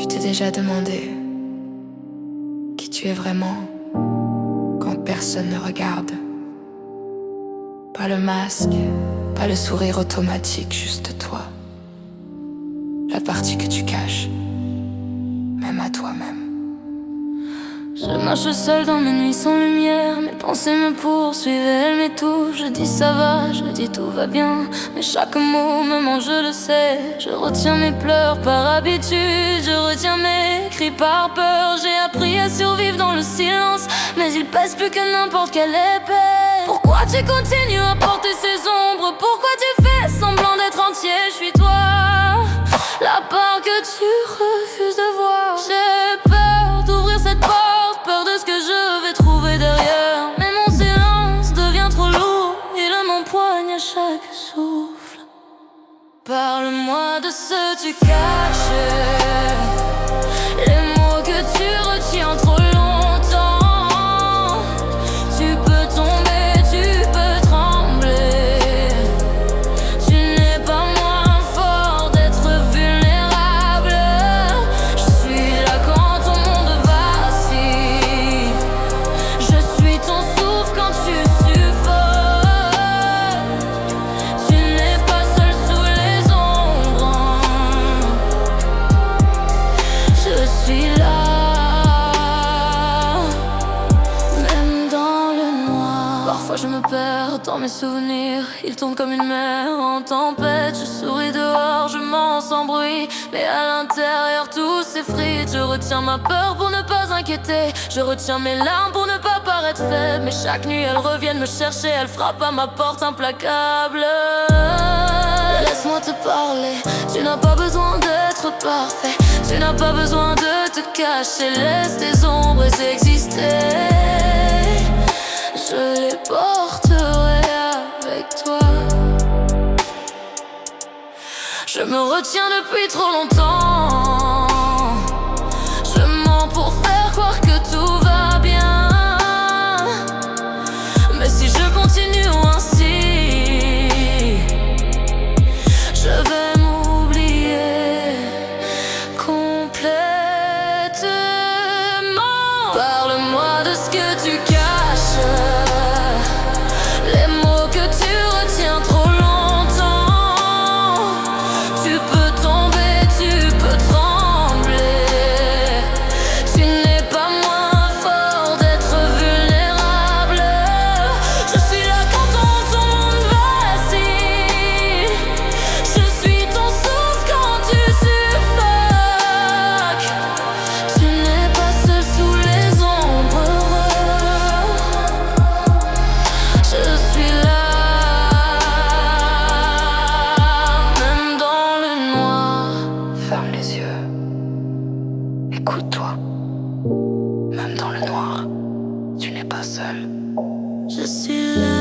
Tu t'es déjà demandé qui tu es vraiment quand personne ne regarde? Pas le masque, pas le sourire automatique, juste toi. La partie que tu caches, même à toi-même. Je marche seule dans mes nuits sans lumière. Mes pensées me poursuivent, elles m'étouffent. Je dis ça va, je dis tout va bien, mais chaque mot me mange, je le sais. Je retiens mes pleurs par habitude, je retiens mes cris par peur. J'ai appris à survivre dans le silence, mais il pèse plus que n'importe quelle épée. Pourquoi tu continues à porter ces ombres? Pourquoi tu fais semblant d'être entier? Je suis toi, la part que tu refuses de voir. J'ai peur d'ouvrir cette porte, peur de ce que je vais trouver derrière. Mais mon silence devient trop lourd, il m'empoigne à chaque souffle. Parle-moi de ce que tu caches, les mots que tu retiens trop longtemps. Tu peux tomber, tu peux trembler. Tu n'es pas moins fort d'être vulnérable. Je suis là quand ton monde vacille. Je suis ton souffle quand tu suffoques. Tu n'es pas seul sous les ombres. Je suis là, même dans le noir. Parfois je me perds dans mes souvenirs, ils tournent comme une mer en tempête. Je souris dehors, je mens sans bruit, mais à l'intérieur tout s'effrite. Je retiens ma peur pour ne pas inquiéter, je retiens mes larmes pour ne pas paraître faible. Mais chaque nuit elles reviennent me chercher, elles frappent à ma porte implacable. Laisse-moi te parler, tu n'as pas besoin d'être parfait. Tu n'as pas besoin de te cacher, laisse tes ombres exister. Je les porterai avec toi. Je me retiens depuis trop longtemps. Je mens pour faire croire que tout va bien. Mais si je continue ainsi, je vais m'oublier complètement. Parle-moi de ce que tu caches, les mots que tu retiens trop longtemps. Tu peux tomber, tu peux trembler. Tu n'es pas moins fort d'être vulnérable. Je suis là quand ton monde vacille. Je suis ton souffle quand tu suffoques. Tu n'es pas seul sous les ombres. Je suis là, même dans le noir. Ferme les yeux, écoute-toi. Même dans le noir, tu n'es pas seul. Je suis là,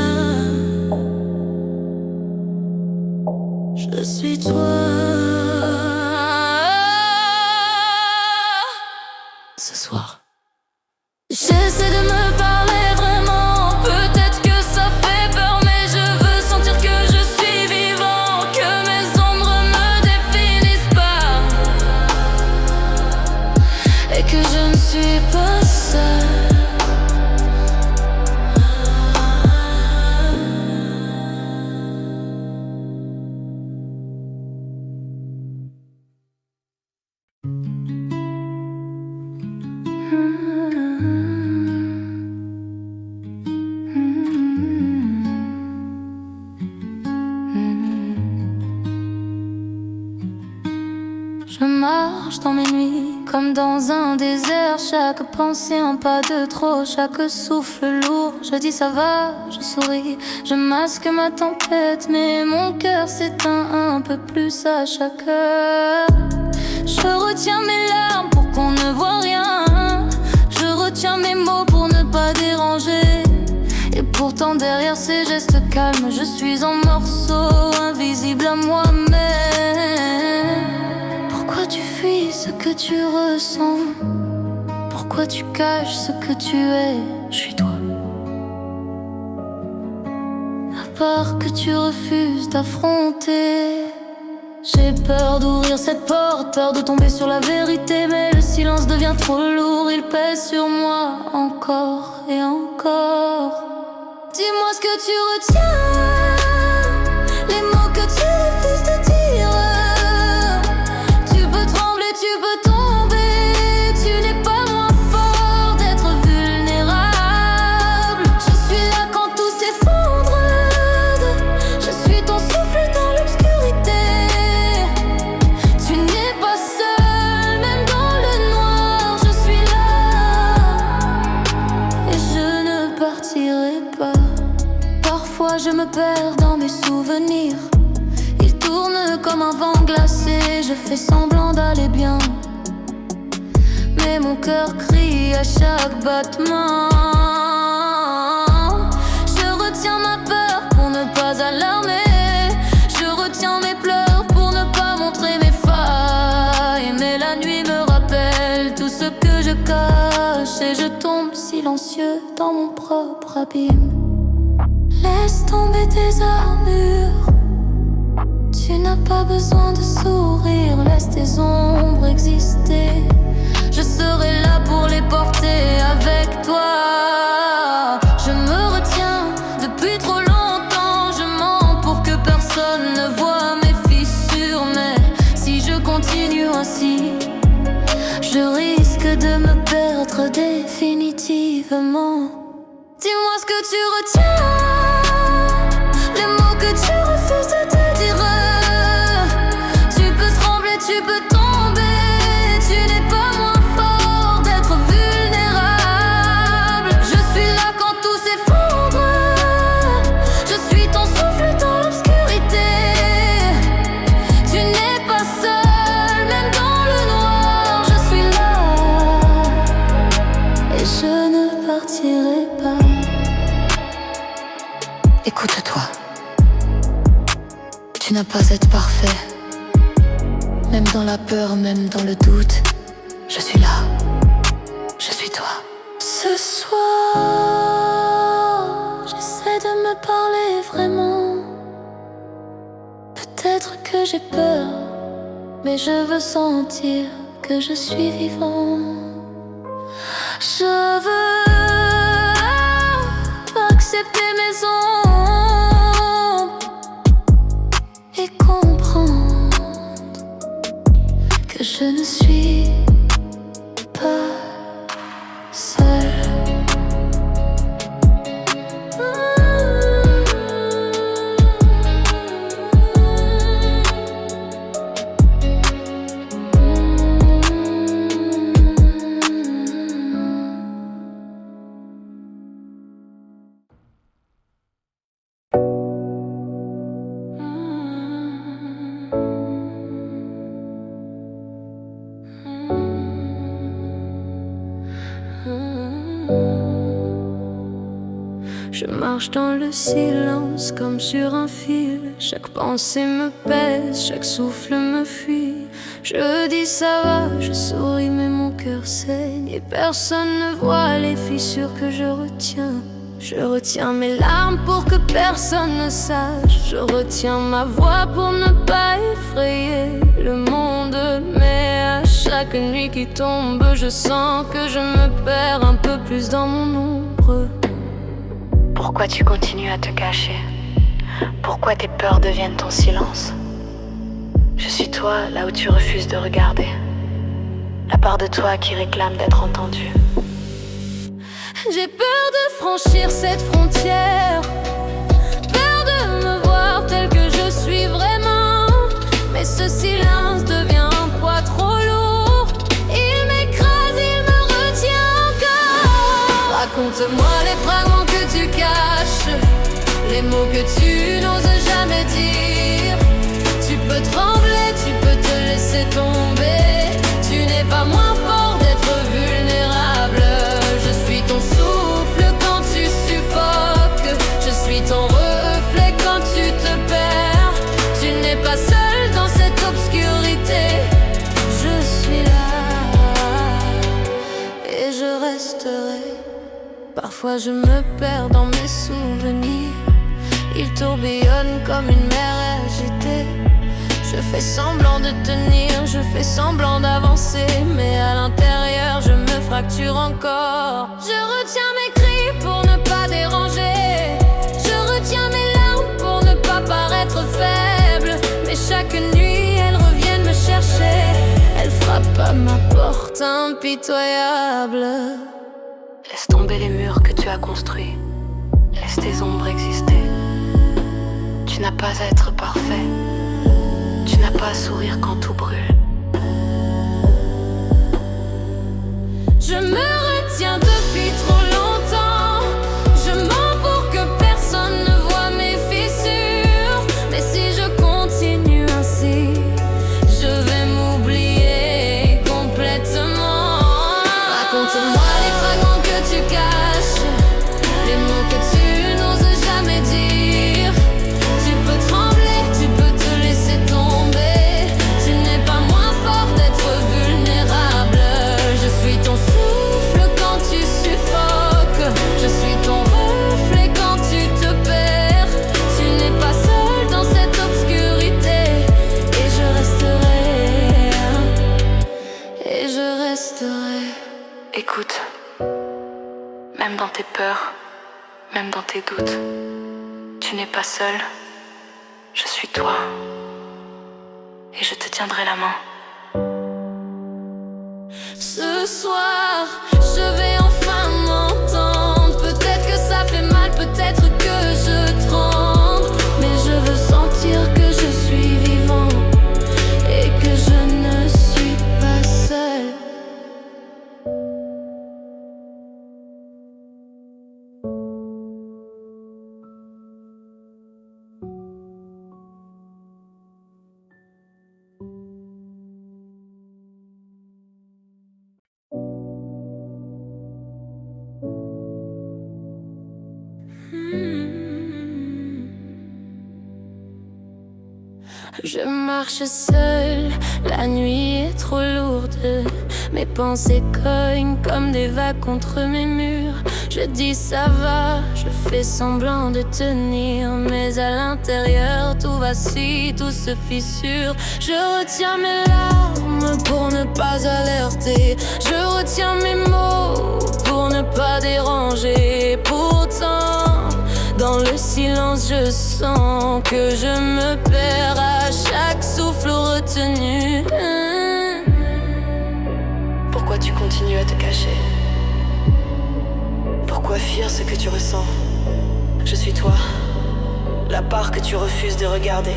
je suis toi. Ce soir, j'essaie de me parler vraiment. Peut-être que ça fait peur, mais je veux sentir que je suis vivant, que mes ombres me définissent pas, et que je ne suis pas seule. Je marche dans mes nuits comme dans un désert. Chaque pensée un pas de trop, chaque souffle lourd. Je dis ça va, je souris, je masque ma tempête, mais mon cœur s'éteint un peu plus à chaque heure. Je retiens mes larmes pour qu'on ne voit rien. Je retiens mes mots pour ne pas déranger. Et pourtant derrière ces gestes calmes, je suis en morceaux, invisible à moi-même. Pourquoi tu fuis ce que tu ressens? Pourquoi tu caches ce que tu es? Je suis toi. À part que tu refuses d'affronter, J'ai peur d'ouvrir cette porte, peur de tomber sur la vérité. Mais le silence devient trop lourd, il pèse sur moi encore et encore. Dis-moi ce que tu retiens, les mots que tu refuses de dire. Tu peux trembler, tu peux tomber, tu n'es pas moins fort d'être vulnérable. Je suis là quand tout s'effondre, je suis ton souffle dans l'obscurité. Tu n'es pas seul, même dans le noir, je suis là. Et je ne partirai pas. Parfois je me perds dans mes souvenirs. Ils tournent comme un vent glacé. Je fais semblant d'aller bien, mais mon cœur crie à chaque battement. Je retiens ma peur pour ne pas alarmer. Je retiens mes pleurs pour ne pas montrer mes failles. Mais la nuit me rappelle tout ce que je cache, et je tombe silencieux dans mon propre abîme. Laisse tomber tes armures, tu n'as pas besoin de sourire. Laisse tes ombres exister, je serai là pour les porter avec toi. Je me retiens depuis trop longtemps, je mens pour que personne ne voie mes fissures. Mais si je continue ainsi, je risque de me perdre définitivement. Dis-moi ce que tu retiens, les mots que tu refuses de te dire. Tu peux trembler, tu peux tomber, tu n'es pas moins fort d'être vulnérable. Je suis là quand tout s'effondre, je suis ton souffle dans l'obscurité. Tu n'es pas seul, même dans le noir, je suis là. Et je ne partirai pas. Écoute-toi. Tu n'as pas à être parfait. Même dans la peur, même dans le doute, je suis là. Je suis toi. Ce soir, j'essaie de me parler vraiment. Peut-être que j'ai peur, mais je veux sentir que je suis vivant. Je veux accepter mes ombres et comprendre que je ne suis pas seule. Je marche dans le silence comme sur un fil. Chaque pensée me pèse, chaque souffle me fuit. Je dis ça va, je souris mais mon cœur saigne. Et personne ne voit les fissures que je retiens. Je retiens mes larmes pour que personne ne sache. Je retiens ma voix pour ne pas effrayer le monde. Mais à chaque nuit qui tombe, je sens que je me perds un peu plus dans mon ombre. Pourquoi tu continues à te cacher? Pourquoi tes peurs deviennent ton silence? Je suis toi là où tu refuses de regarder. La part de toi qui réclame d'être entendue. J'ai peur de franchir cette frontière, peur de me voir tel que je suis vraiment. Mais ce silence devient un poids trop lourd. Il m'écrase, il me retient encore. Raconte-moi les fragments que tu caches, les mots que tu n'oses jamais dire. Tu peux trembler, tu peux te laisser tomber. Tu n'es pas moins fort d'être vulnérable. Je suis ton souffle quand tu suffoques. Je suis ton reflet quand tu te perds. Tu n'es pas seul dans cette obscurité. Je suis là et je resterai. Parfois je me perds dans mes souvenirs. Ils tourbillonnent comme une mer agitée. Je fais semblant de tenir, je fais semblant d'avancer, mais à l'intérieur je me fracture encore. Je retiens mes cris pour ne pas déranger, je retiens mes larmes pour ne pas paraître faible. Mais chaque nuit elles reviennent me chercher, elles frappent à ma porte impitoyable. Laisse tomber les murs que tu as construits, laisse tes ombres exister. Tu n'as pas à être parfait, tu n'as pas à sourire quand tout brûle. Je me retiens depuis trop longtemps, je mens pour que personne ne voit mes fissures. Mais si je continue ainsi, je vais m'oublier complètement. Raconte-moi les fragments que tu caches, les mots que tu n'oses jamais dire. Tu peux trembler, tu peux te laisser tomber, tu n'es pas moins fort d'être vulnérable. Je suis ton souffle quand tu suffoques, je suis ton reflet quand tu te perds. Tu n'es pas seul dans cette obscurité, et je resterai, et je resterai. Écoute, même dans tes peurs, même dans tes doutes, tu n'es pas seul, je suis toi, et je te tiendrai la main. Ce soir, je vais enfin m'entendre. Peut-être que ça fait mal, peut-être que je tremble, mais je veux sentir que je suis vivant et que je ne suis pas seul. Je marche seule, la nuit est trop lourde. Mes pensées cognent comme des vagues contre mes murs. Je dis ça va, je fais semblant de tenir, mais à l'intérieur tout vacille, tout se fissure. Je retiens mes larmes pour ne pas alerter, je retiens mes mots pour ne pas déranger. Pourtant, dans le silence, je sens que je me perds à chaque souffle retenu. Pourquoi tu continues à te cacher? Pourquoi fuir ce que tu ressens? Je suis toi, la part que tu refuses de regarder.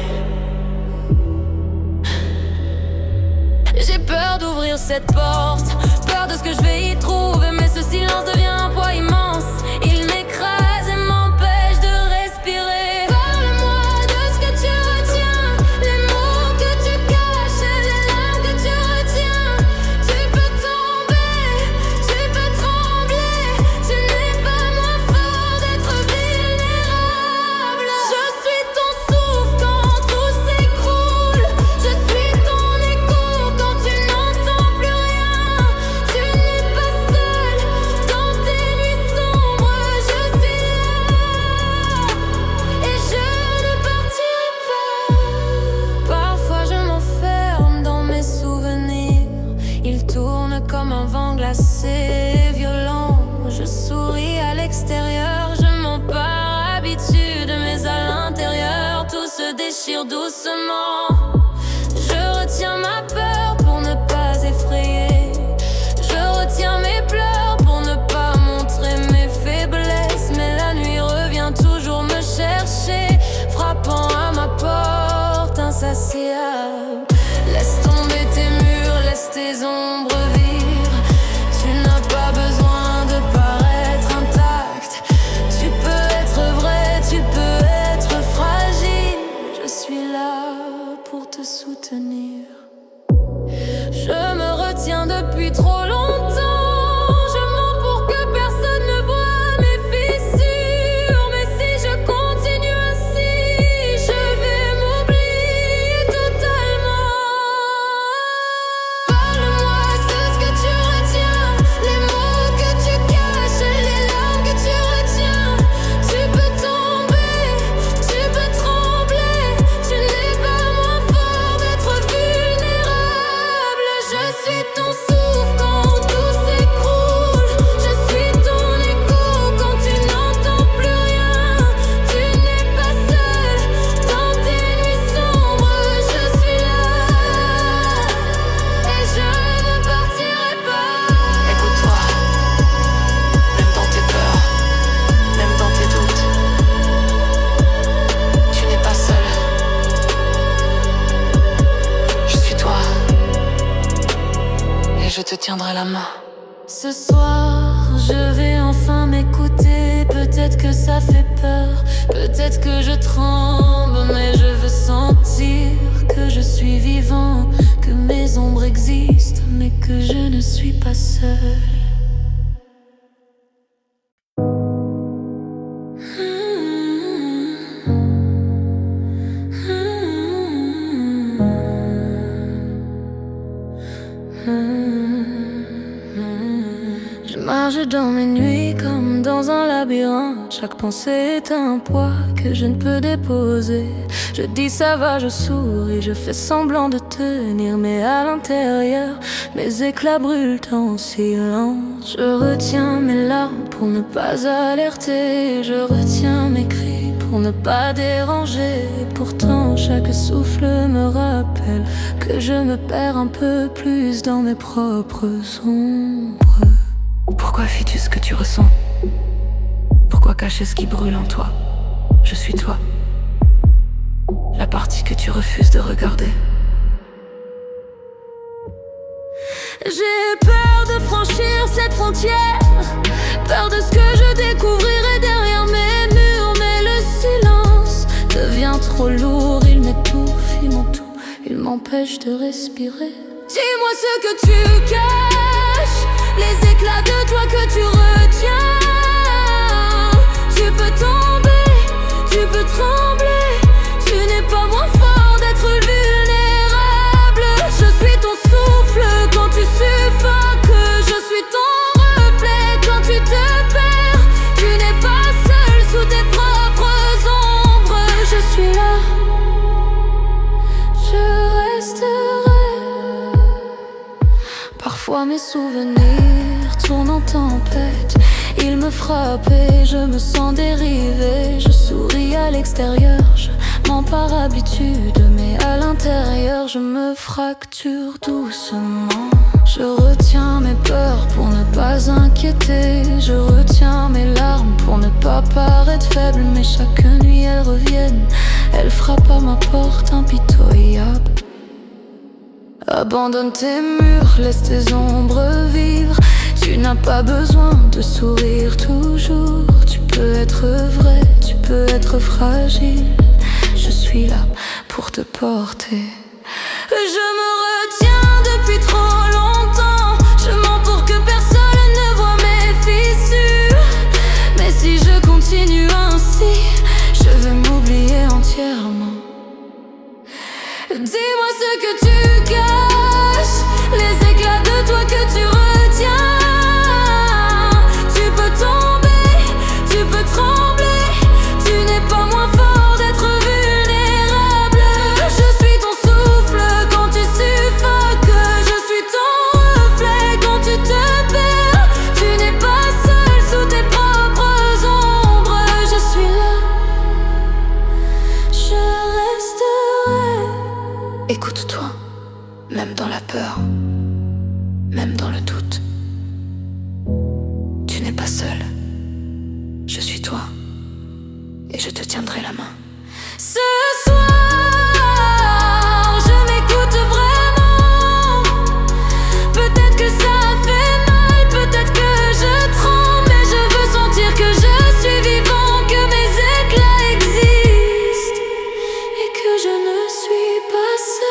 J'ai peur d'ouvrir cette porte, peur de ce que je vais y trouver, mais ce silence devient un poids immense. Il m'écrase et m'empêche de respirer. Parle-moi de ce que tu retiens, les mots que tu caches, les larmes que tu retiens. Tu peux tomber, tu peux trembler, tu n'es pas moins fort d'être vulnérable. Je suis ton souffle quand tout s'écroule, je suis ton écho quand tu n'entends plus rien. Tu n'es pas seul dans tes nuits sombres, je suis là et je ne partirai pas. Parfois je m'enferme dans mes souvenirs, ils tournent comme un vent glacé violent. Je souris à l'extérieur, je m'en pars habitude, mais à l'intérieur tout se déchire doucement. Je retiens ma peur pour ne pas effrayer, je retiens mes pleurs pour ne pas montrer mes faiblesses. Mais la nuit revient toujours me chercher, frappant à ma porte insatiable. Laisse tomber tes murs, laisse tes ombres vivre. Tu n'as pas besoin de paraître intact, tu peux être vrai, tu peux être fragile. Je suis là pour et je te tiendrai la main. Ce soir, je vais enfin m'écouter. Peut-être que ça fait peur, peut-être que je tremble, mais je veux sentir que je suis vivant, que mes ombres existent, mais que je ne suis pas seule. Je marche dans mes nuits comme dans un labyrinthe. Chaque pensée est un poids que je ne peux déposer. Je dis ça va, je souris, je fais semblant de tenir, mais à l'intérieur, mes éclats brûlent en silence. Je retiens mes larmes pour ne pas alerter. Je retiens mes cris pour ne pas déranger. Pourtant chaque souffle me rappelle que je me perds un peu plus dans mes propres ombres. Pourquoi fuis-tu ce que tu ressens? Pourquoi cacher ce qui brûle en toi? Je suis toi, la partie que tu refuses de regarder. J'ai peur de franchir cette frontière, peur de ce que je découvrirai derrière mes murs. Mais le silence devient trop lourd, il m'étouffe, il m'entoure, il m'empêche de respirer. Dis-moi ce que tu caches, les éclats de toi que tu retiens. Tu peux tomber, tu peux trembler, tu n'es pas moins fort d'être vulnérable. Je suis ton souffle quand tu suffoques, je suis ton reflet quand tu te perds. Tu n'es pas seul sous tes propres ombres. Je suis là, je resterai. Parfois mes souvenirs tournent en tempête, ils me frappent et je me sens dériver. Je souris à l'extérieur, je mens par habitude, mais à l'intérieur je me fracture doucement. Je retiens mes peurs pour ne pas inquiéter. Je retiens mes larmes pour ne pas paraître faible, mais chaque nuit elles reviennent, elles frappent à ma porte impitoyable. Abandonne tes murs, laisse tes ombres vivre. Tu n'as pas besoin de sourire toujours. Tu peux être vrai, tu peux être fragile. Je suis là pour te porter. Je me retiens depuis trop longtemps. Je mens pour que personne ne voie mes fissures. Mais si je continue ainsi, je vais m'oublier entièrement. Dis-moi ce que tu caches, les éclats de toi que tu retiens. Tu peux tomber, tu peux trembler, tu n'es pas moins fort d'être vulnérable. Je suis ton souffle quand tu suffoques, je suis ton reflet quand tu te perds. Tu n'es pas seul sous tes propres ombres. Je suis là, je resterai. Écoute-toi, même dans la peur, même dans le doute. Tu n'es pas seul, je suis toi, et je te tiendrai la main. Ce soir, je m'écoute vraiment. Peut-être que ça fait mal, peut-être que je tremble, mais je veux sentir que je suis vivant, que mes éclats existent et que je ne suis pas seule.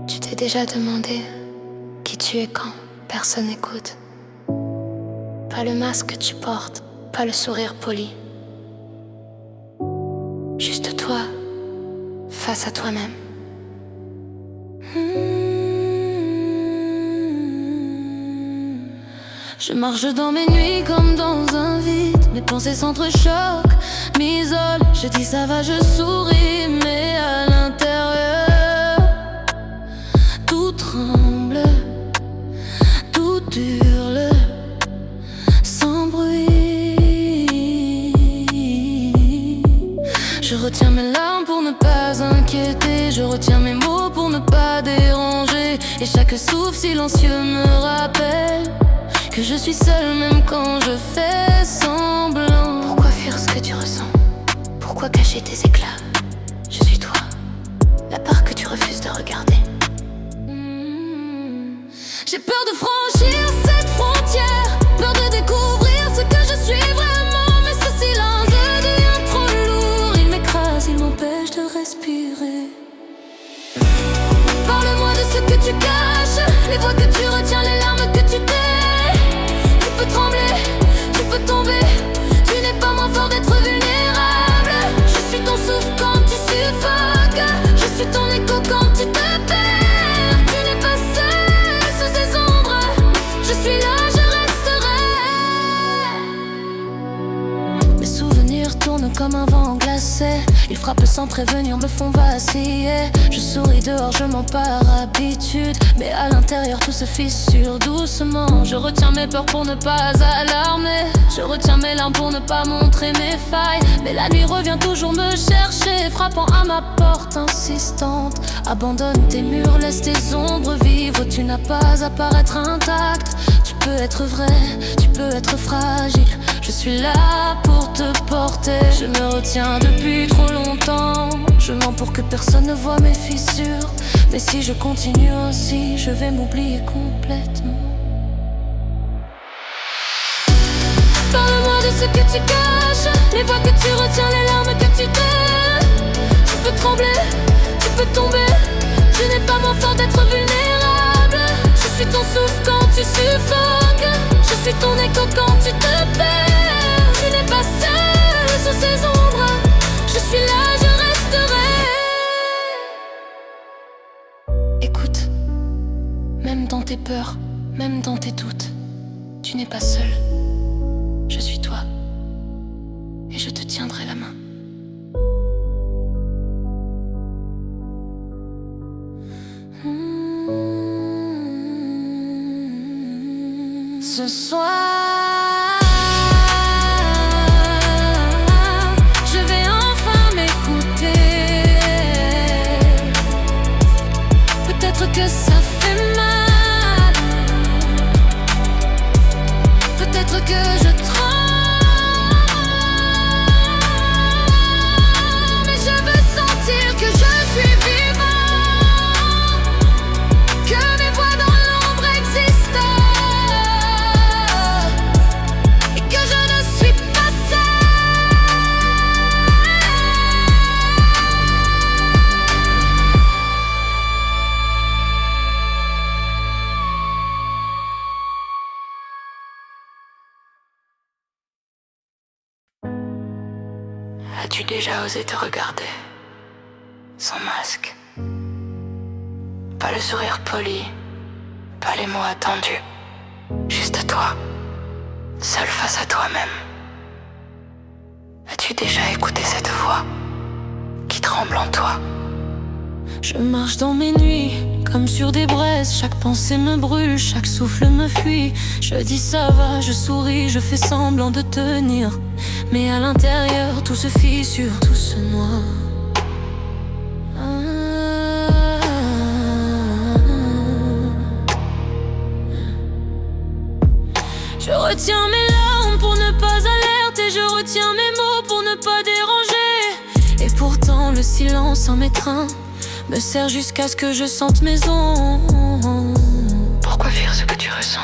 Tu t'es déjà demandé qui tu es quand personne n'écoute. Pas le masque que tu portes, pas le sourire poli. Juste toi, face à toi-même. Je marche dans mes nuits comme dans un vide. mes pensées s'entrechoquent, m'isolent. Je dis ça va, je souris, mais à l'intérieur tout tremble, tout hurle, sans bruit. Je retiens mes larmes pour ne pas inquiéter, je retiens mes mots pour ne pas déranger. Et chaque souffle silencieux me rappelle que je suis seule même quand je fais semblant. Pourquoi fuir ce que tu ressens? Pourquoi cacher tes éclats? Je suis toi, la part que tu refuses de regarder. J'ai peur de franchir cette frontière, peur de découvrir ce que je suis vraiment. Mais ce silence devient trop lourd, il m'écrase, il m'empêche de respirer. Parle-moi de ce que tu caches, les voix que tu retiens, les larmes que tu tais. Tu peux trembler, tu peux tomber, tu n'es pas moins fort d'être vulnérable. Je suis ton souffle quand tu suffoques, je suis ton écho quand tu te perds. Tu n'es pas seul sous ces ombres, je suis là, je resterai. Mes souvenirs tournent comme un vent glacé, ils frappent sans prévenir, me font vaciller. Je souris dehors, je mens par habitude, mais à l'intérieur tout se fissure doucement. Je retiens mes peurs pour ne pas alarmer, je retiens mes larmes pour ne pas montrer mes failles. Mais la nuit revient toujours me chercher, frappant à ma porte insistante. Abandonne tes murs, laisse tes ombres vivre, tu n'as pas à paraître intact. Tu peux être vrai, tu peux être fragile, je suis là pour te porter. Je me retiens depuis trop longtemps, je mens pour que personne ne voit mes fissures. Mais si je continue ainsi, je vais m'oublier complètement. Parle-moi de ce que tu caches, les voix que tu retiens, les larmes que tu tais. Tu peux trembler, tu peux tomber, tu n'es pas moins fort d'être vulnérable. Je suis ton souffle quand tu suffoques, je suis ton écho quand tu te perds. Tu n'es pas seul sous ces ombres, je suis là, je resterai. Écoute, même dans tes peurs, même dans tes doutes, tu n'es pas seul. Je suis toi, et je te tiendrai la main. Ce soir, je vais enfin m'écouter. Peut-être que ça fait mal, peut-être que je tremble, mais je veux sentir que je suis vivant, que mes voix dans l'ombre existent, et que je ne suis pas seule. As-tu déjà osé te regarder sans masque? Pas le sourire poli, pas les mots attendus, juste toi, seul face à toi-même. As-tu déjà écouté cette voix qui tremble en toi? Je marche dans mes nuits, comme sur des braises. Chaque pensée me brûle, chaque souffle me fuit. Je dis ça va, je souris, je fais semblant de tenir. Mais à l'intérieur, tout se fissure, tout se noie. Je retiens mes larmes pour ne pas alerter, je retiens mes mots pour ne pas déranger. Et pourtant le silence en m'étreint, me serre jusqu'à ce que je sente mes ombres. Pourquoi fuir ce que tu ressens?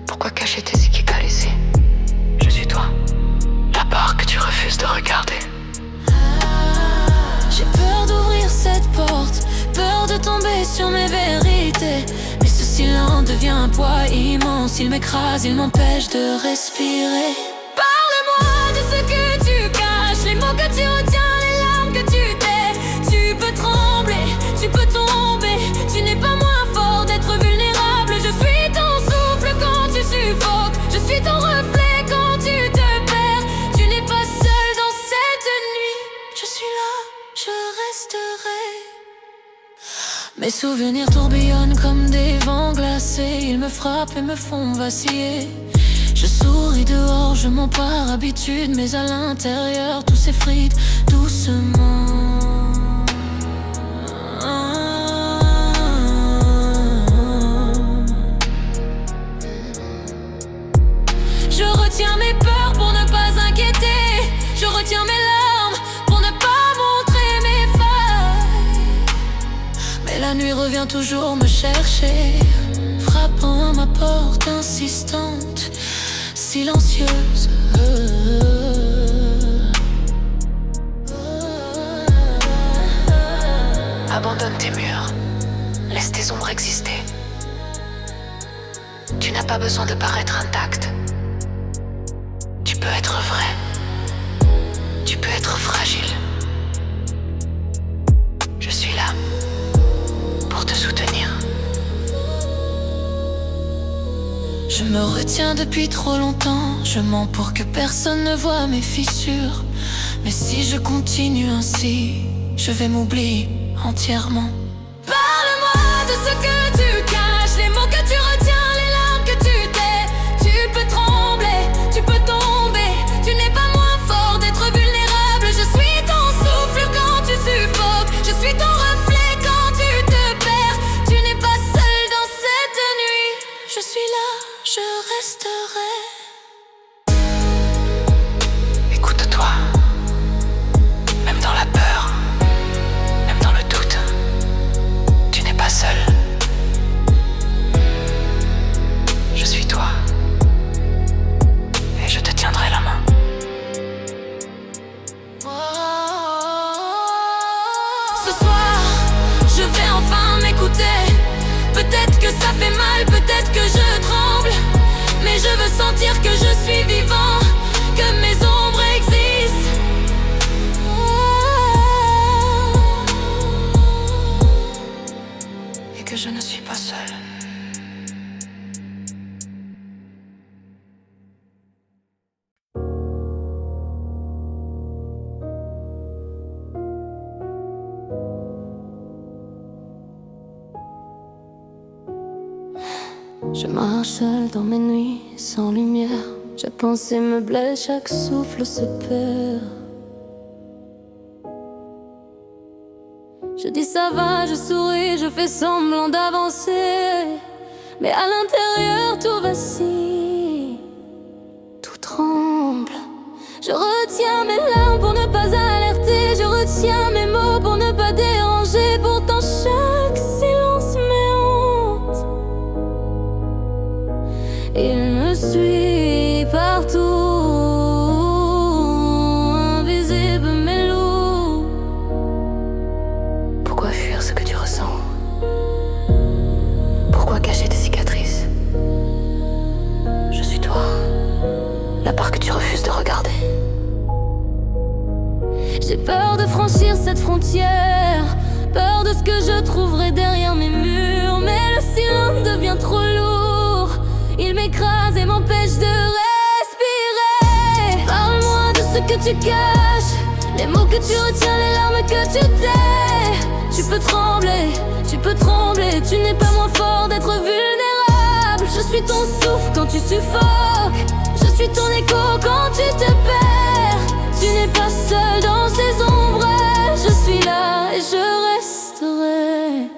Pourquoi cacher tes équipes laissées? Je suis toi, la part que tu refuses de regarder. J'ai peur d'ouvrir cette porte, peur de tomber sur mes vérités. Mais ce silence devient un poids immense, il m'écrase, il m'empêche de respirer. Parle-moi de ce que tu caches, les mots que tu retiens, les larmes que tu tais. Tu peux trembler, tu peux tomber, tu n'es pas moins fort d'être vulnérable. Je suis ton souffle quand tu suffoques, je suis ton reflet quand tu te perds. Mes souvenirs tourbillonnent comme des vents glacés. Ils me frappent et me font vaciller. Je souris dehors, je mens par habitude, mais à l'intérieur tout s'effrite doucement. Je retiens mes peurs pour ne pas inquiéter. Je retiens mes larmes pour ne pas montrer mes failles. Mais la nuit revient toujours me chercher, frappant à ma porte insistante, silencieuse. Abandonne tes murs, laisse tes ombres exister. Tu n'as pas besoin de paraître intact. Tu peux être vrai, tu peux être fragile. Je suis là pour te soutenir. Je me retiens depuis trop longtemps. Je mens pour que personne ne voie mes fissures. Mais si je continue ainsi, je vais m'oublier entièrement. Parle-moi de ce que tu caches, les mots que tu retiens, les larmes que tu tais. Tu peux trembler, tu peux tomber. Tu n'es pas moins fort d'être vulnérable. Je suis ton souffle quand tu suffoques. Je suis ton reflet quand tu te perds. Tu n'es pas seul dans cette nuit. Je suis là, je resterai. Écoute-toi, même dans la peur, même dans le doute, tu n'es pas seul. Je suis toi, et je te tiendrai la main. Ce soir, je vais enfin m'écouter. Peut-être que ça fait mal, peut-être que je tremble, mais je veux sentir que je suis vivant, que mes ombres existent. Et que je ne suis pas seule. Je marche seule dans mes nuits sans lumière. Je pense et me blesse, chaque souffle se perd. Je dis ça va, je souris, je fais semblant d'avancer, mais à l'intérieur tout vacille, tout tremble. Je retiens mes larmes pour ne pas alerter. Je retiens mes mots pour ne pas déranger. Pourtant chaque silence m'éhonte. Il me suit partout, invisible mais lourd. Pourquoi fuir ce que tu ressens? Pourquoi cacher tes cicatrices? Je suis toi, la part que tu refuses de regarder. J'ai peur de franchir cette frontière, peur de ce que je trouverai derrière mes murs. Mais le silence devient trop lourd, il m'écrase et m'empêche de respirer. Parle-moi de ce que tu caches, les mots que tu retiens, les larmes que tu tais. Tu peux trembler, tu n'es pas moins fort d'être vulnérable. Je suis ton souffle quand tu suffoques, je suis ton écho quand tu te perds. Tu n'es pas seul dans ces ombres, je suis là et je resterai.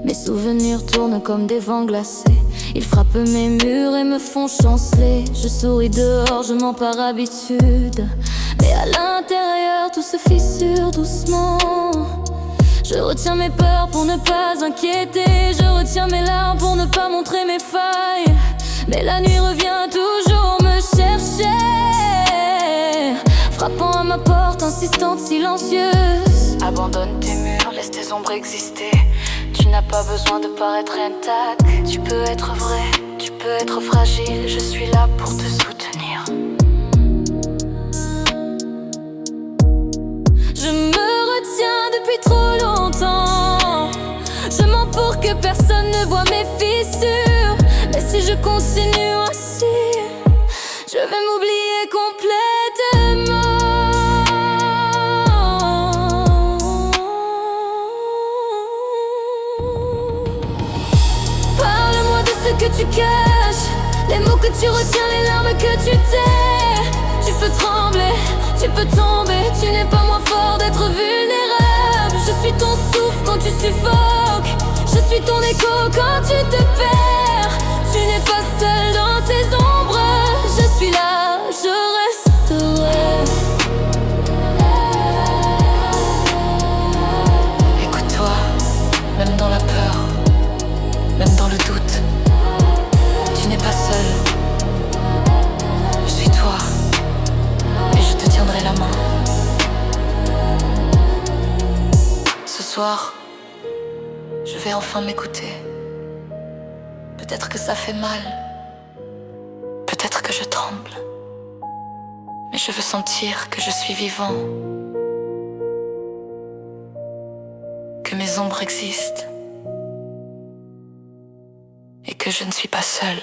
Mes souvenirs tournent comme des vents glacés. Ils frappent mes murs et me font chanceler. Je souris dehors, je mens par habitude, mais à l'intérieur tout se fissure doucement. Je retiens mes peurs pour ne pas inquiéter. Je retiens mes larmes pour ne pas montrer mes failles. Mais la nuit revient toujours me chercher, frappant à ma porte, insistante, silencieuse. Abandonne tes murs, laisse tes ombres exister. Tu n'as pas besoin de paraître intact. Tu peux être vrai, tu peux être fragile. Je suis là pour te soutenir. Je me retiens depuis trop longtemps. Je mens pour que personne ne voie mes fissures. Mais si je continue ainsi, je vais m'oublier complètement. tu caches, les mots que tu retiens, les larmes que tu tais. Tu peux trembler, tu peux tomber, tu n'es pas moins fort d'être vulnérable. Je suis ton souffle quand tu suffoques, je suis ton écho quand tu te perds. Tu n'es pas seul dans ces ombres, je suis là, je resterai. Écoute-toi, même dans la peur, même dans le doute, tu n'es pas seul. Je suis toi, et je te tiendrai la main. Ce soir, je vais enfin m'écouter. Peut-être que ça fait mal, peut-être que je tremble, mais je veux sentir que je suis vivant, que mes ombres existent et que je ne suis pas seule.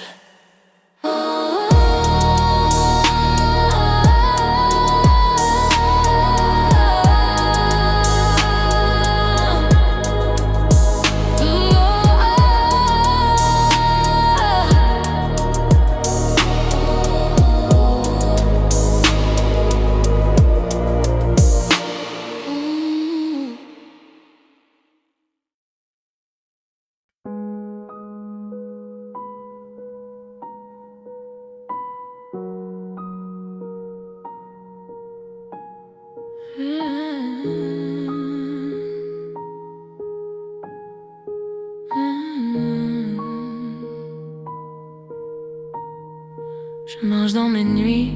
Je marche dans mes nuits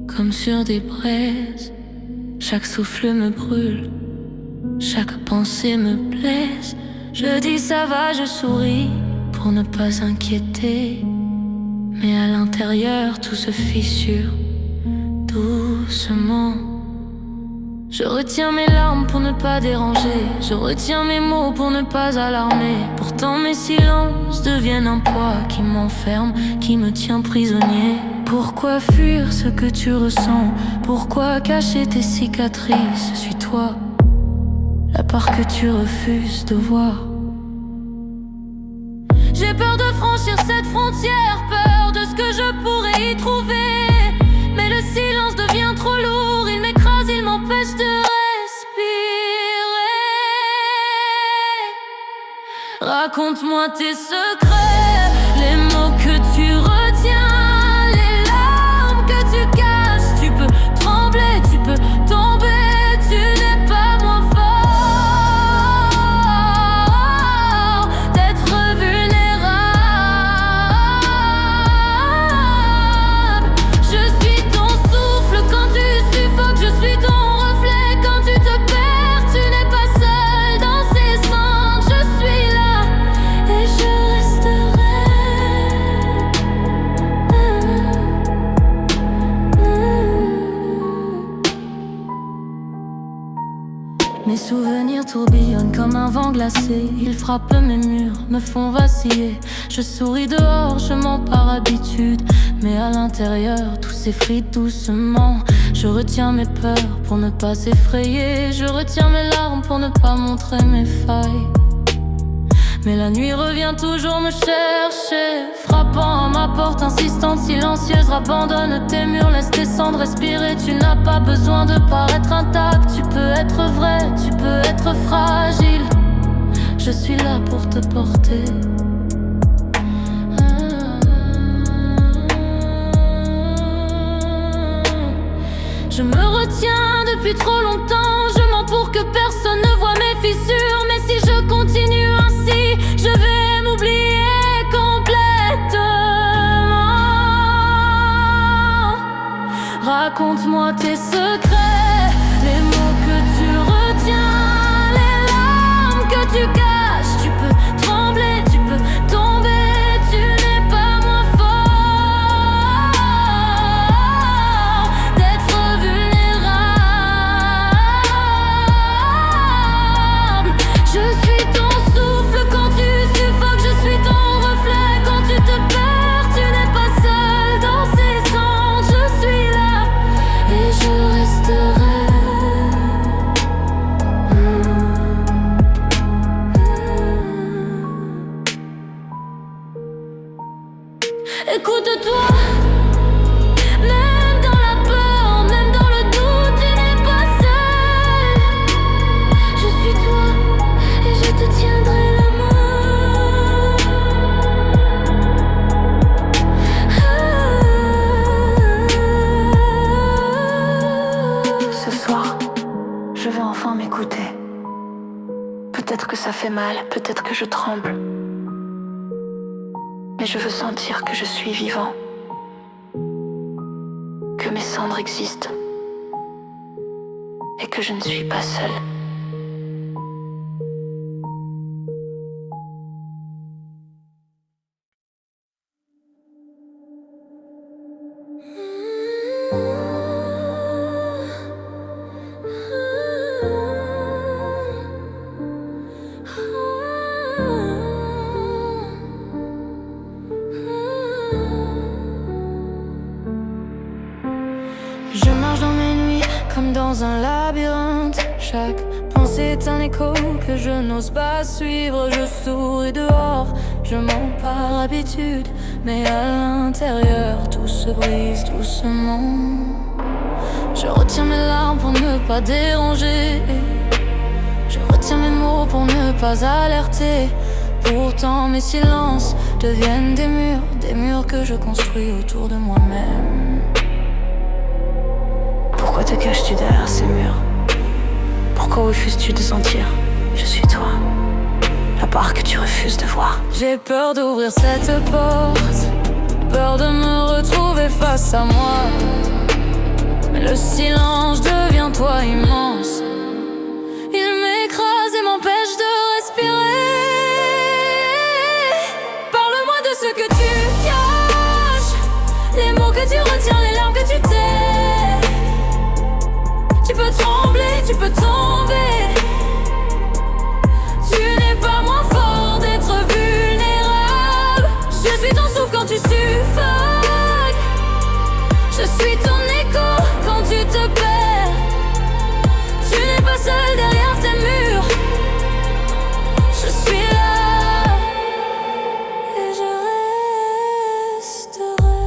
comme sur des braises. Chaque souffle me brûle, chaque pensée me blesse. Je dis ça va, je souris pour ne pas inquiéter, mais à l'intérieur tout se fissure doucement. Je retiens mes larmes pour ne pas déranger, je retiens mes mots pour ne pas alarmer. Pourtant mes silences deviennent un poids qui m'enferme, qui me tient prisonnier. Pourquoi fuir ce que tu ressens? Pourquoi cacher tes cicatrices? Je suis toi, la part que tu refuses de voir. J'ai peur de franchir cette frontière, peur de ce que je pourrais y trouver. Mais le silence devient trop lourd, il m'écrase, il m'empêche de respirer. Raconte-moi tes secrets, les mots que tu retiens, les larmes que tu caches. Tu peux trembler, tu peux tomber, tu n'es pas moins fort d'être vulnérable. Je suis ton souffle quand tu suffoques, je suis ton reflet quand tu te perds. Tu n'es pas seul dans ces cendres, je suis là et je resterai. Mes souvenirs tourbillonnent comme un vent glacé. Ils frappent mes murs, me font vaciller. Je souris dehors, je mens par habitude, mais à l'intérieur tout s'effrite doucement. Je retiens mes peurs pour ne pas s'effrayer, je retiens mes larmes pour ne pas montrer mes failles. Mais la nuit revient toujours me chercher, frappant à ma porte, insistante, silencieuse. Abandonne tes murs, laisse tes cendres respirer. Tu n'as pas besoin de paraître intact, tu peux être vrai, tu peux être fragile. Je suis là pour te porter. Je me retiens depuis trop longtemps, je mens pour que personne ne voit mes fissures. Mais si je continue ainsi, je vais m'oublier complètement. Raconte-moi tes secrets, les mots que tu retiens, les larmes que tu caches. Tu peux trembler, tu peux tomber, tu n'es pas moins fort d'être vulnérable. Je suis ton souffle quand tu suffoques, je suis ton reflet quand tu te perds. Tu n'es pas seul dans ces cendres, je suis là et je resterai. sans m'écouter. Peut-être que ça fait mal, peut-être que je tremble. Mais je veux sentir que je suis vivant, que mes cendres existent et que je ne suis pas seule. Je marche dans mes nuits comme dans un labyrinthe. Chaque pensée est un écho que je n'ose pas suivre. Je souris dehors, je mens par habitude, mais à l'intérieur tout se brise doucement. Je retiens mes larmes pour ne pas déranger. Je retiens mes mots pour ne pas alerter. Pourtant mes silences deviennent des murs que je construis autour de moi-même. Pourquoi te caches-tu derrière ces murs? Pourquoi refuses-tu de sentir? Je suis toi, la part que tu refuses de voir. J'ai peur d'ouvrir cette porte, peur de me retrouver face à moi. Mais le silence devient toi immense. Il m'écrase et m'empêche de respirer. Parle-moi de ce que tu caches, les mots que tu retiens, les larmes que tu tais. Tu peux trembler, tu peux tomber. Tu n'es pas moins fort d'être vulnérable. Je suis ton souffle quand tu suffoques. Je suis ton écho quand tu te perds. Tu n'es pas seul derrière tes murs. Je suis là et je resterai.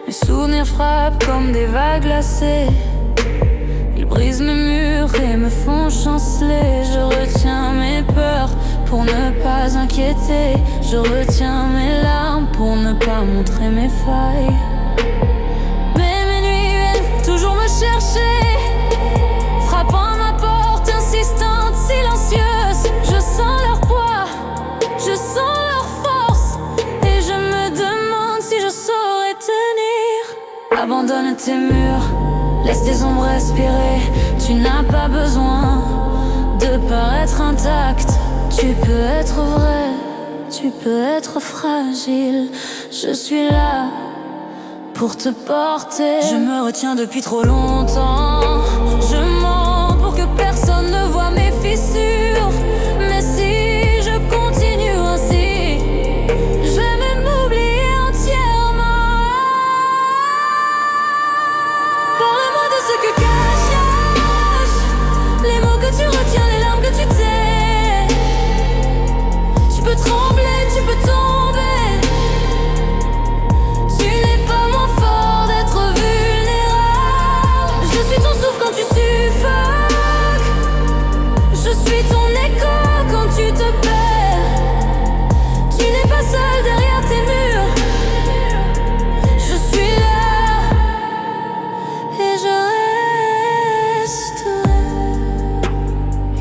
Mes souvenirs frappent comme des vagues glacées. Ils brisent mes murs et me font chanceler. Je retiens mes peurs pour ne pas inquiéter. Je retiens mes larmes pour ne pas montrer mes failles. Mais mes nuits viennent toujours me chercher, frappant à ma porte, insistante, silencieuse. Je sens leur poids, je sens leur force, et je me demande si je saurais tenir. Abandonne tes murs, laisse tes ombres respirer. Tu n'as pas besoin de paraître intact. Tu peux être vrai, tu peux être fragile. Je suis là pour te porter. Je me retiens depuis trop longtemps. Je mens pour que personne ne voie mes fissures. Mais si je continue ainsi, je vais même m'oublier entièrement. Parle-moi de ce que cache les mots que tu retiens, les larmes que tu tais. Tu peux trembler, tu peux tomber. Tu n'es pas moins fort d'être vulnérable. Je suis ton souffle quand tu suffoques. Je suis ton écho quand tu te perds. Tu n'es pas seul derrière tes murs. Je suis là et je resterai.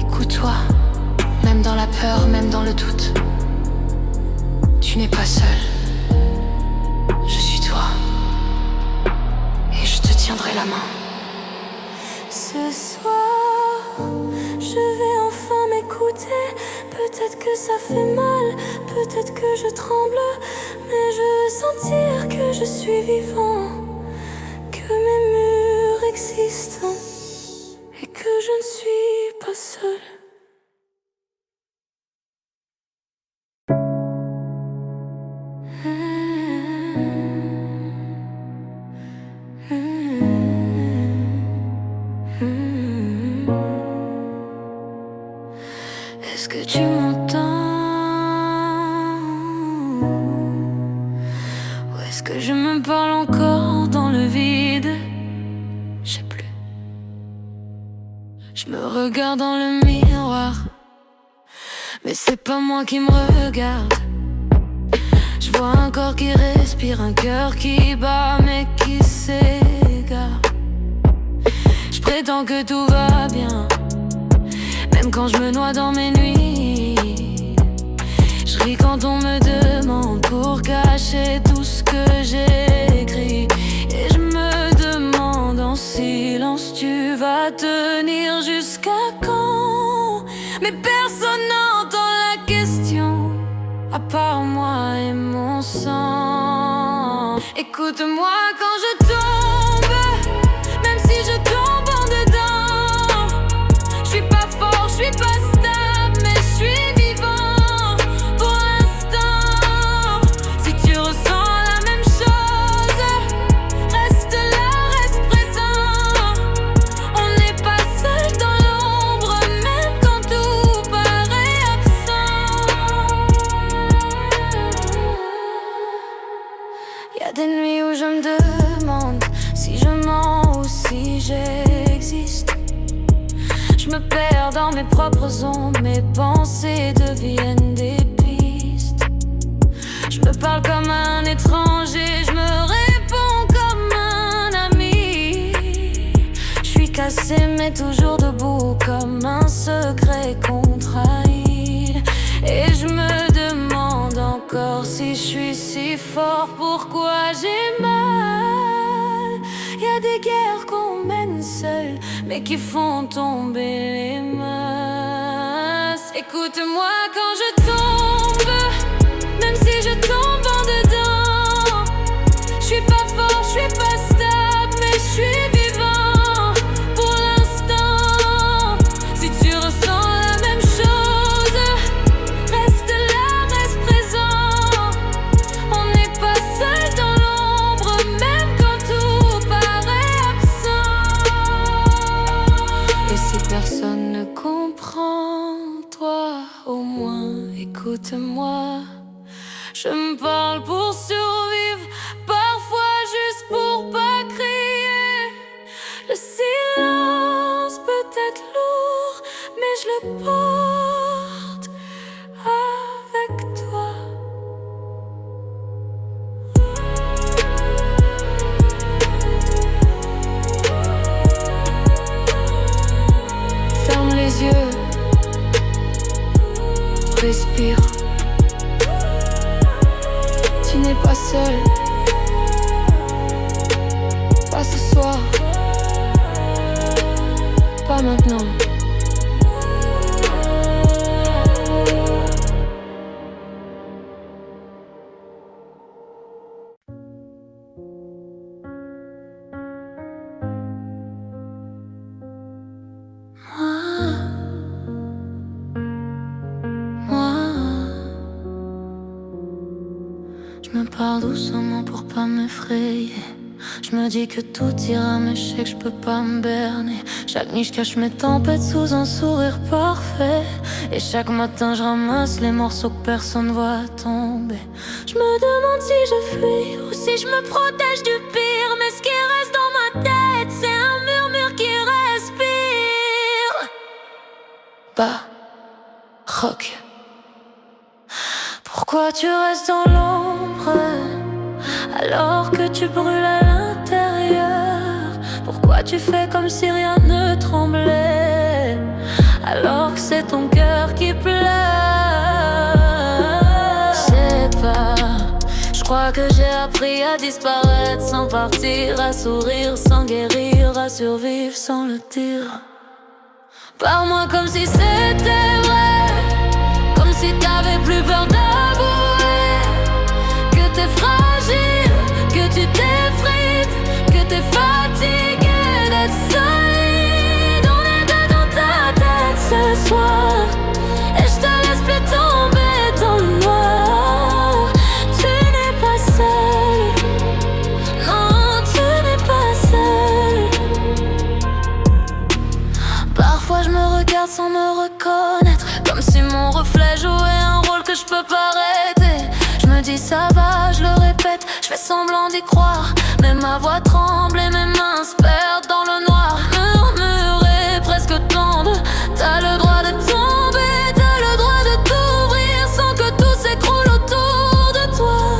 Écoute-toi, même dans la peur, même dans le doute. Tu n'es pas seul. Je suis toi. Et je te tiendrai la main. Ce soir, je vais enfin m'écouter. Peut-être que ça fait mal, peut-être que je tremble, mais je veux sentir que je suis vivant, que mes murs existent et que je ne suis pas seule. Est-ce que tu m'entends? Ou est-ce que je me parle encore dans le vide? Je sais plus. Je me regarde dans le miroir, mais c'est pas moi qui me regarde. Je vois un corps qui respire respire, un cœur qui bat mais qui s'égare. Je prétends que tout va bien, même quand je me noie dans mes nuits. Je ris quand on me demande pour cacher tout ce que j'ai écrit. Et je me demande en silence, tu vas tenir jusqu'à quand? Mais personne n'entend la question, à part moi et mon sang. Écoute-moi quand je tombe, même si je tombe en dedans. Je suis pas fort, je suis pas stable, mais je suis vivant pour l'instant. Si tu ressens la même chose, reste là, reste présent. On n'est pas seul dans l'ombre, même quand tout paraît absent. Y a des nuits où je me demande si je mens ou si j'existe. Je me perds dans mes propres ondes, mes pensées deviennent des pistes. Je me parle comme un étranger, je me réponds comme un ami. Je suis cassé mais toujours debout, comme un secret qu'on trahit. Et je me demande encore si je suis si fort, pourquoi j'ai mal. Y a des guerres qu'on mène seul, mais qui font tomber les masses. Écoute-moi quand je tombe, même si je tombe en dedans. Je suis pas fort, je suis pas stable, mais je suis vivant pour l'instant. Si tu ressens la même chose, reste là, reste présent. On n'est pas seul dans l'ombre, même quand tout paraît absent. Et si personne ne comprend, toi au moins écoute-moi. Je me parle pour survivre, parfois juste pour pas crier. Le silence peut être lourd, mais je le porte avec toi. Ferme les yeux, respire. Tu n'es pas seul, pas ce soir, pas maintenant. Je me parle doucement pour pas m'effrayer. Je me dis que tout ira, mais je sais que je peux pas me berner. Chaque nuit je cache mes tempêtes sous un sourire parfait. Et chaque matin je ramasse les morceaux que personne voit tomber. Je me demande si je fuis ou si je me protège du pire. Mais ce qui reste dans ma tête, c'est un murmure qui respire. Bah, rock. Pourquoi tu restes dans l'ombre alors que tu brûles à l'intérieur? Pourquoi tu fais comme si rien ne tremblait alors que c'est ton cœur qui pleure? Je sais pas, je crois que j'ai appris à disparaître sans partir, à sourire sans guérir, à survivre sans le dire. Parle-moi comme si c'était vrai, comme si t'avais plus peur d'avouer que t'es fragile, que tu t'effrites, que t'es fatigué d'être solide. On est deux dans ta tête ce soir, et je te laisse plus tomber dans le noir. Tu n'es pas seul, non tu n'es pas seul. Parfois je me regarde sans me reconnaître, comme si mon reflet jouait un rôle que je peux pas arrêter. Je me dis ça va, je le répète, je fais semblant d'y croire, mais ma voix tremble et mes mains se perdent dans le noir. Murmurer, presque tendre, t'as le droit de tomber, t'as le droit de t'ouvrir sans que tout s'écroule autour de toi.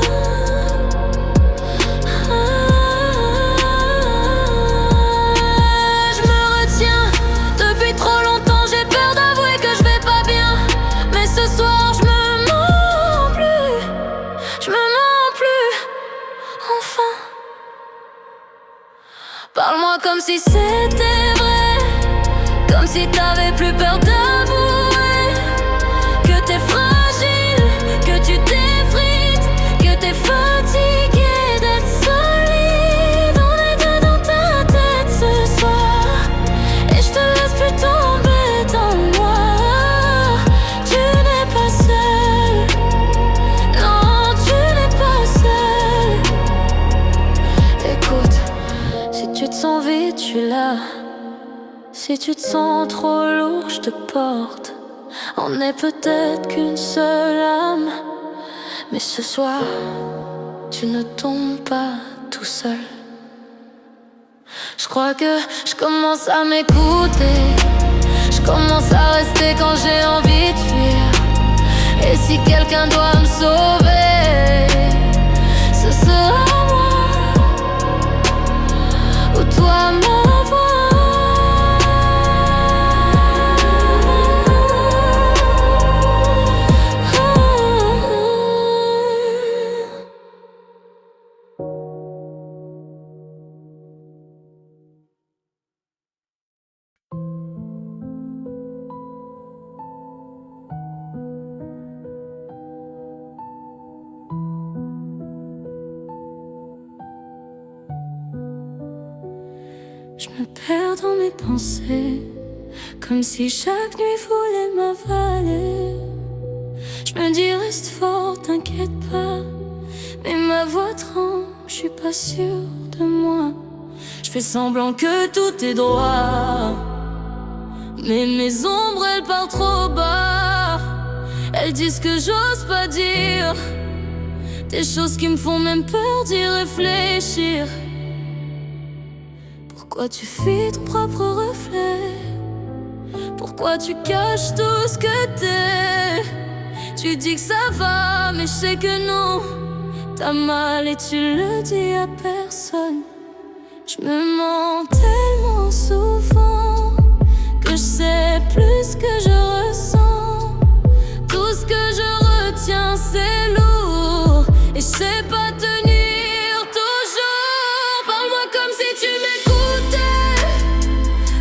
comme si c'était vrai, comme si t'avais plus peur d'avouer que t'es fragile, que tu t'effrites, que t'es fatigué d'être solide. On est deux dans ta tête ce soir, et je te laisse plus tomber dans moi. Tu n'es pas seul, non, tu n'es pas seul. Écoute, si tu te sens vide, je suis là. Si tu te sens trop lourd, je te porte. On n'est peut-être qu'une seule âme, mais ce soir, tu ne tombes pas tout seul. Je crois que je commence à m'écouter. Je commence à rester quand j'ai envie de fuir. Et si quelqu'un doit me sauver, ce sera moi ou toi, ma voix. Je me perds dans mes pensées, comme si chaque nuit voulait m'avaler. Je me dis reste fort, t'inquiète pas, mais ma voix tremble, je suis pas sûre de moi. Je fais semblant que tout est droit, mais mes ombres elles partent trop bas. Elles disent que j'ose pas dire des choses qui me font même peur d'y réfléchir. Pourquoi tu fuis ton propre reflet? Pourquoi tu caches tout ce que t'es? Tu dis que ça va, mais je sais que non. T'as mal et tu le dis à personne. Je me mens tellement souvent que je sais plus ce que je ressens. Tout ce que je retiens c'est lourd, et je sais pas tenir toujours. Parle-moi comme si tu m'écoutais,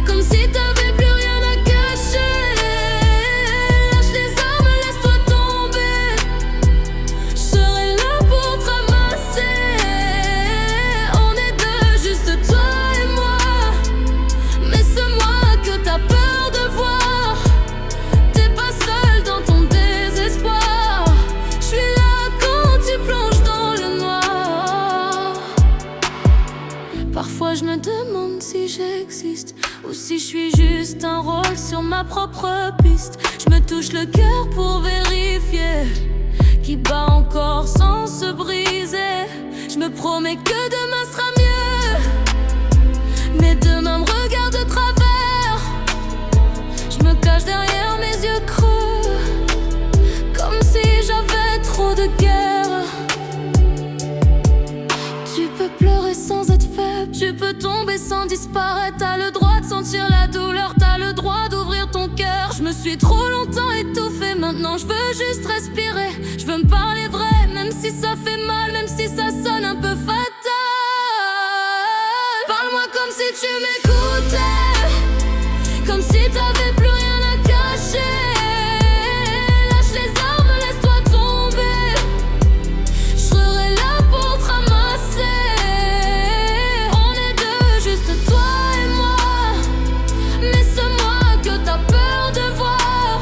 comme si t'avais plus rien à cacher. Lâche les armes, laisse-toi tomber, je serai là pour te ramasser. On est deux, juste toi et moi, mais c'est moi que t'as peur de voir. T'es pas seul dans ton désespoir, je suis là quand tu plonges dans le noir. Parfois je me demande si j'existe ou si je suis juste un rôle sur ma propre piste. Je me touche le cœur pour vérifier qui bat encore sans se briser. Je me promets que demain sera mieux, mais demain me regarde de travers. Je me cache derrière mes yeux creux, comme si j'avais trop de guerre. Tu peux pleurer sans être faible, tu peux tomber sans disparaître. T'as le droit de sentir la douleur, t'as le droit d'ouvrir ton cœur. Je me suis trop longtemps étouffée, maintenant je veux juste respirer. Je veux me parler vrai, même si ça fait mal, même si ça sonne un peu fatal. Parle-moi comme si tu m'écoutais, comme si t'avais plus rien à cacher. Lâche les armes, laisse-toi tomber, je serai là pour te ramasser. On est deux, juste toi et moi, mais c'est moi que t'as peur de voir.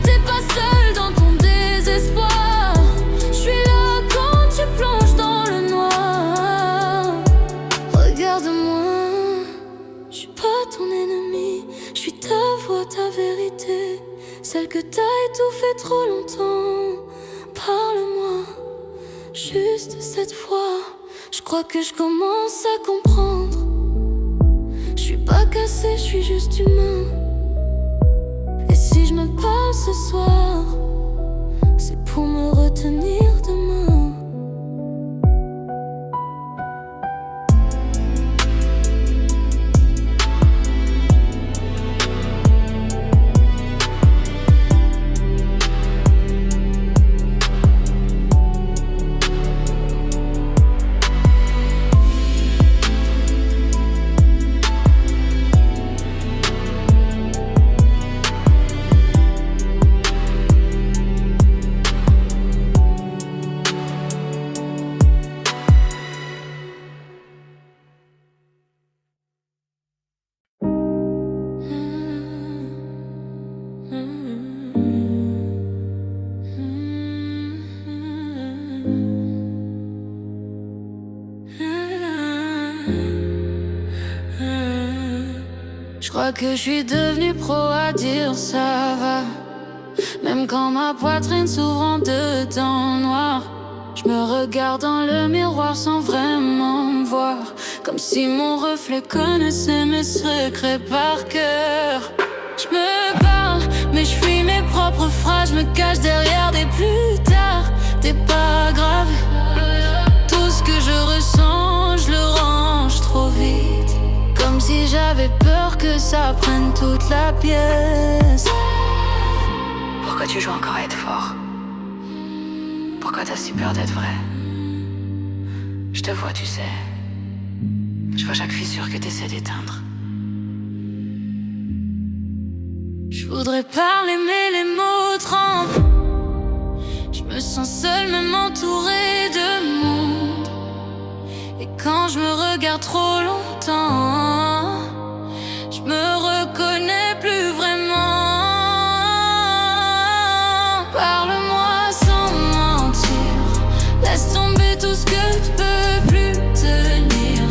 T'es pas seul dans ton désespoir, je suis là quand tu plonges dans le noir. Regarde-moi, je suis pas ton ennemi, je suis ta voix, ta vérité, celle que t'as étouffée trop longtemps. Parle-moi, juste cette fois, je crois que je commence à comprendre. Je suis pas cassée, je suis juste humain. Et si je me parle ce soir, c'est pour me retenir demain. crois que je suis devenue pro à dire ça va. Même quand ma poitrine s'ouvre en dedans noir, je me regarde dans le miroir sans vraiment me voir, comme si mon reflet connaissait mes secrets par cœur. Je me parle, mais je fuis mes propres phrases. Je me cache derrière des plus tard. T'es pas grave. Tout ce que je ressens, je le range trop vite, comme si j'avais peur que ça prenne toute la pièce. Pourquoi tu joues encore à être fort? Pourquoi t'as si peur d'être vrai? Je te vois, tu sais. Je vois chaque fissure que t'essaies d'éteindre. Je voudrais parler mais les mots tremblent. Je me sens seule même entourée de monde. Et quand je me regarde trop longtemps, je me reconnais plus vraiment. Parle-moi sans mentir, laisse tomber tout ce que tu peux plus tenir.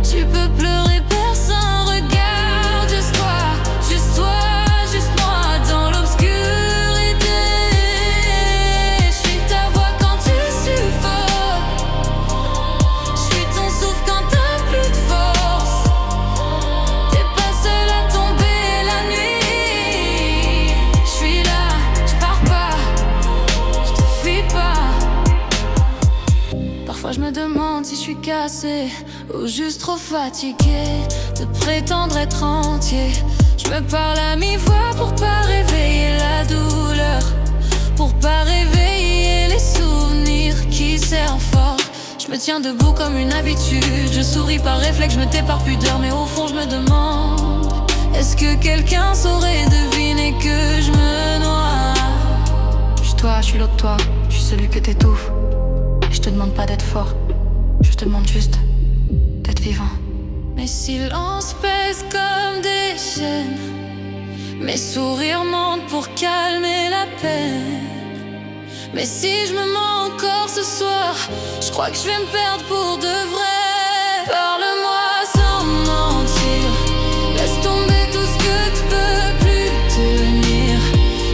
Tu peux pleurer, personne regarde, juste toi, juste toi. Je me demande si je suis cassée ou juste trop fatiguée de prétendre être entier. Je me parle à mi-voix pour pas réveiller la douleur, pour pas réveiller les souvenirs qui serrent fort. Je me tiens debout comme une habitude, je souris par réflexe, je me tais par pudeur. Mais au fond je me demande, est-ce que quelqu'un saurait deviner que je me noie? Je suis toi, je suis l'autre toi, je suis celui que t'étouffes. Je te demande pas d'être fort, je te demande juste d'être vivant. Mes silences pèsent comme des chaînes, mes sourires mentent pour calmer la peine. Mais si je me mens encore ce soir, je crois que je vais me perdre pour de vrai. Parle-moi sans mentir, laisse tomber tout ce que tu peux plus tenir.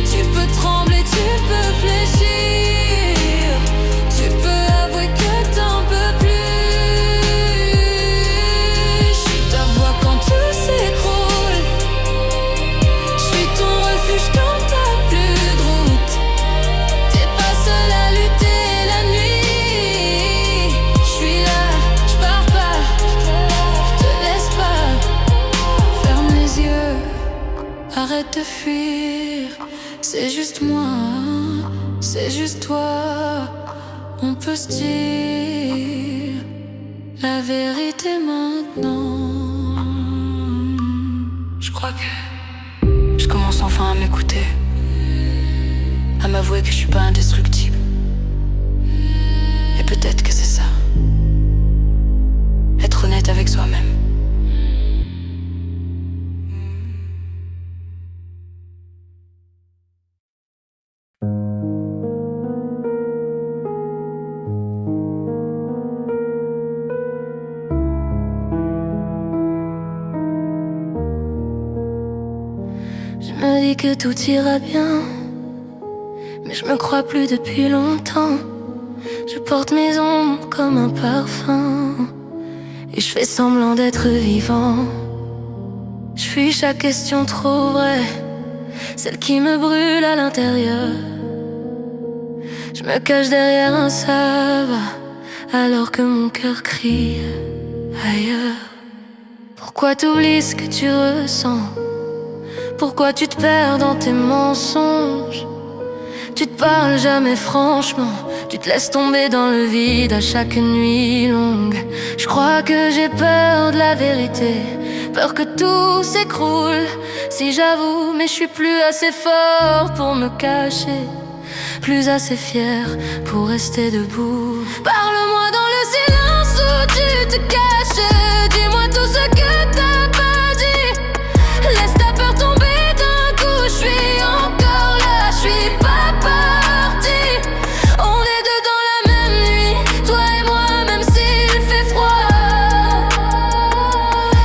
Tu peux trembler, tu peux fléchir. Arrête de fuir, c'est juste moi, c'est juste toi. On peut se dire la vérité maintenant. Je crois que je commence enfin à m'écouter, à m'avouer que je suis pas indestructible. Et peut-être que c'est ça, être honnête avec soi-même. Je me dis que tout ira bien, mais je me crois plus depuis longtemps. Je porte mes ombres comme un parfum, et je fais semblant d'être vivant. Je fuis chaque question trop vraie, celle qui me brûle à l'intérieur. Je me cache derrière un ça va, alors que mon cœur crie ailleurs. Pourquoi t'oublies ce que tu ressens? Pourquoi tu te perds dans tes mensonges? Tu te parles jamais franchement, tu te laisses tomber dans le vide à chaque nuit longue. Je crois que j'ai peur de la vérité, peur que tout s'écroule si j'avoue. Mais je suis plus assez fort pour me cacher, plus assez fier pour rester debout. Parle-moi dans le silence où tu te caches, dis-moi tout ce que t'as pas dit. Laisse ta peur tomber d'un coup, je suis encore là, je suis pas parti. On est deux dans la même nuit, toi et moi, même s'il fait froid.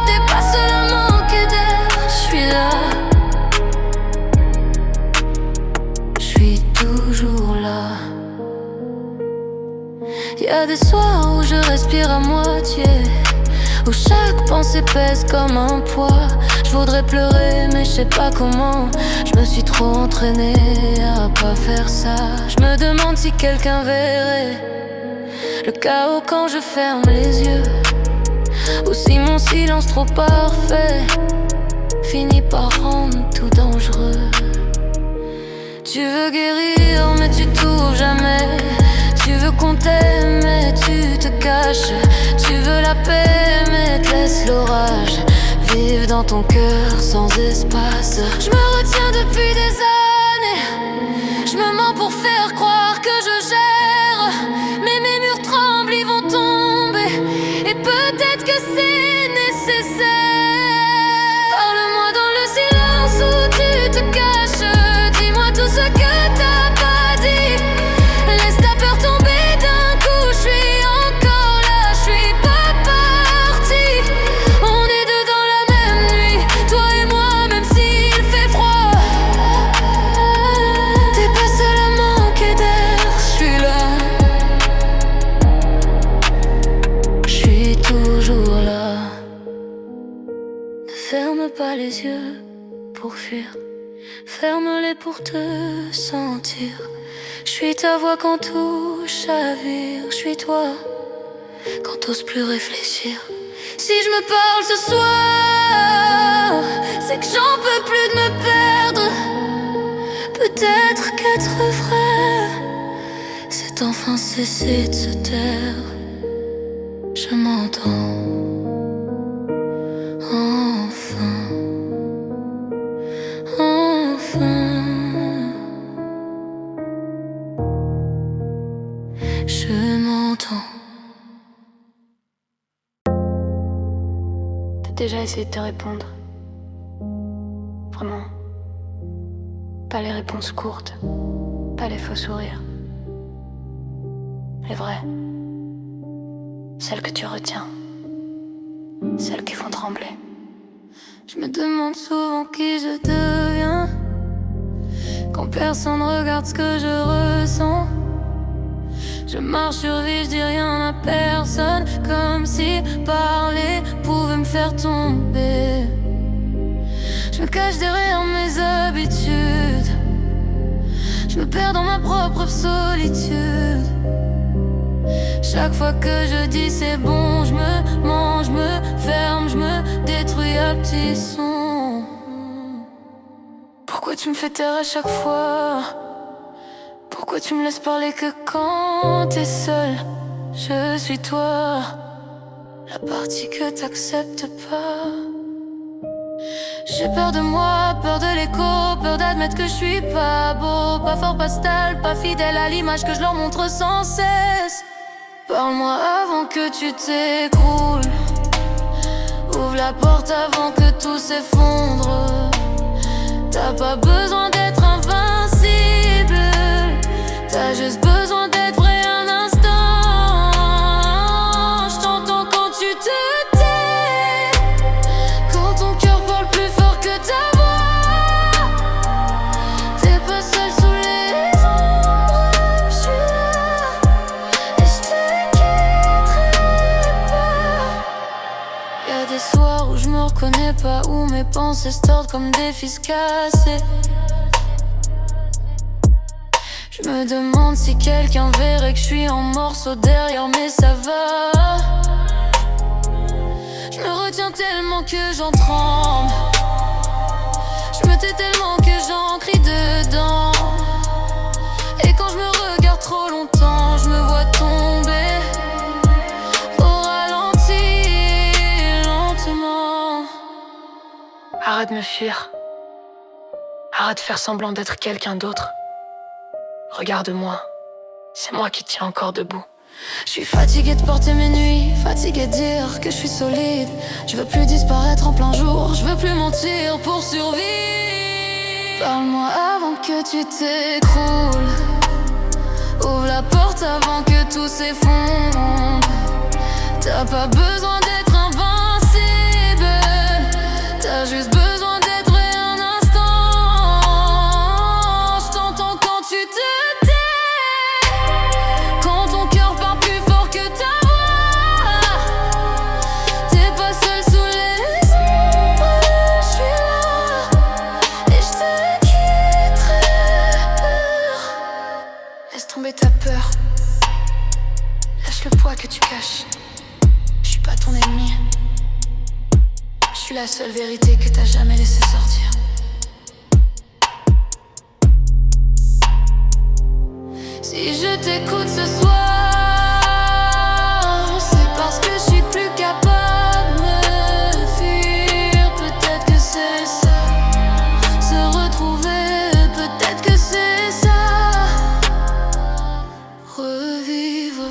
T'es pas seul à manquer d'air, je suis Y a des soirs où je respire à moitié, où chaque pensée pèse comme un poids. Je voudrais pleurer mais je sais pas comment. Je me suis trop entraînée à pas faire ça. Je me demande si quelqu'un verrait le chaos quand je ferme les yeux, ou si mon silence trop parfait finit par rendre tout dangereux. Tu veux guérir mais tu t'ouvres jamais. Tu veux qu'on t'aime mais tu te caches. Tu veux la paix mais te laisse l'orage vivre dans ton cœur sans espace. Je me retiens depuis des années. Je me mens pour faire croire que je gère. Mais mes murs tremblent, ils vont tomber. Et peut-être que c'est nécessaire. Parle-moi dans le silence où tu te caches. Dis-moi tout ce que t'as pas dit. Laisse ta peur tomber d'un coup. Je suis encore là, je suis pas partie. On est deux dans la même nuit, toi et moi, même s'il fait froid. T'es pas seul à manquer d'air, je suis là. Je suis toujours là. Ne ferme pas les yeux pour fuir, ferme-les pour te sentir. Je suis ta voix quand tout chavire. Je suis toi quand t'oses plus réfléchir. Si je me parle ce soir, c'est que j'en peux plus de me perdre. Peut-être qu'être vrai, c'est enfin cesser de se taire. Je m'entends enfin, enfin. Je m'entends. T'as déjà essayé de te répondre? Vraiment? Pas les réponses courtes, pas les faux sourires. Les vraies. Celles que tu retiens. Celles qui font trembler. Je me demande souvent qui je deviens quand personne regarde ce que je ressens. Je marche sur vie, je dis rien à personne, comme si parler pouvait me faire tomber. Je me cache derrière mes habitudes. Je me perds dans ma propre solitude. Chaque fois que je dis c'est bon, je me mange, je me ferme, je me détruis à petits sons. Pourquoi tu me fais taire à chaque fois? Pourquoi tu me laisses parler que quand t'es seul? Je suis toi, la partie que t'acceptes pas. J'ai peur de moi, peur de l'écho, peur d'admettre que je suis pas beau, pas fort, pas stable, pas fidèle à l'image que je leur montre sans cesse. Parle-moi avant que tu t'écroules. Ouvre la porte avant que tout s'effondre. T'as pas besoin d'être invincible. T'as juste besoin d'être vrai un instant. Je t'entends quand tu te tais, quand ton cœur parle plus fort que ta voix. T'es pas seul sous les ombres, je suis là et je te quitterai pas. Y'a des soirs où je me reconnais pas, où mes pensées se tordent comme des fils cassés. Je me demande si quelqu'un verrait que je suis en morceaux derrière, mais ça va. Je me retiens tellement que j'en tremble. Je me tais tellement que j'en crie dedans. Et quand je me regarde trop longtemps, je me vois tomber au ralenti, lentement. Arrête de me fuir. Arrête de faire semblant d'être quelqu'un d'autre. Regarde-moi, c'est moi qui tiens encore debout. Je suis fatiguée de porter mes nuits, fatiguée de dire que je suis solide. Je veux plus disparaître en plein jour, je veux plus mentir pour survivre. Parle-moi avant que tu t'écroules. Ouvre la porte avant que tout s'effondre. T'as pas besoin d'être invincible. T'as juste besoin d'être vrai un instant. Je t'entends quand tu te tais, quand ton cœur part Lâche le poids que tu caches. Je suis pas ton ennemi. Je suis la seule vérité que t'as jamais laissé sortir. Si je t'écoute ce soir, c'est parce que je suis plus capable de me fuir. Peut-être que c'est ça, se retrouver, peut-être que c'est ça, revivre.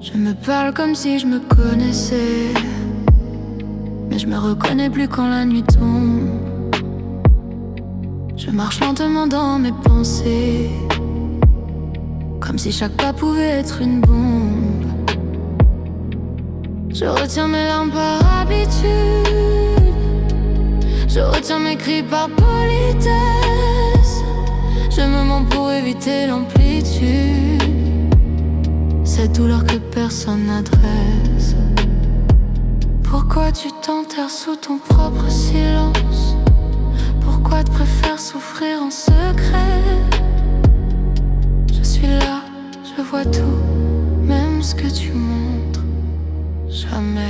Je me parle comme si je me connaissais, mais je me reconnais plus quand la nuit tombe. Je marche lentement dans mes pensées, comme si chaque pas pouvait être une bombe. Je retiens mes larmes par habitude, je retiens mes cris par politesse. Je me mens pour éviter l'amplitude, cette douleur que personne n'adresse. Pourquoi tu t'enterres sous ton propre silence? Pourquoi tu préfères souffrir en secret? Je suis là, je vois tout, même ce que tu montres jamais.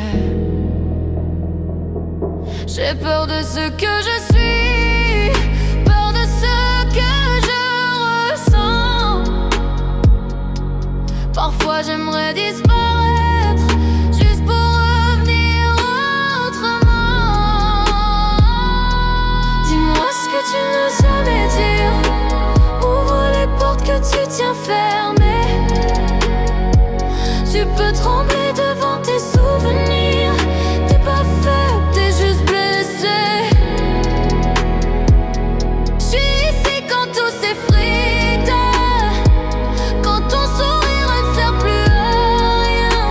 J'ai peur de ce que je suis, peur de ce que je ressens. Parfois j'aimerais disparaître, juste pour revenir autrement. Dis-moi ce que tu n'oses jamais dire, ouvre les portes que tu tiens fermées. Tu peux trembler devant tes souvenirs, t'es pas faible, t'es juste blessé. J'suis ici quand tout s'effrite, quand ton sourire ne sert plus à rien.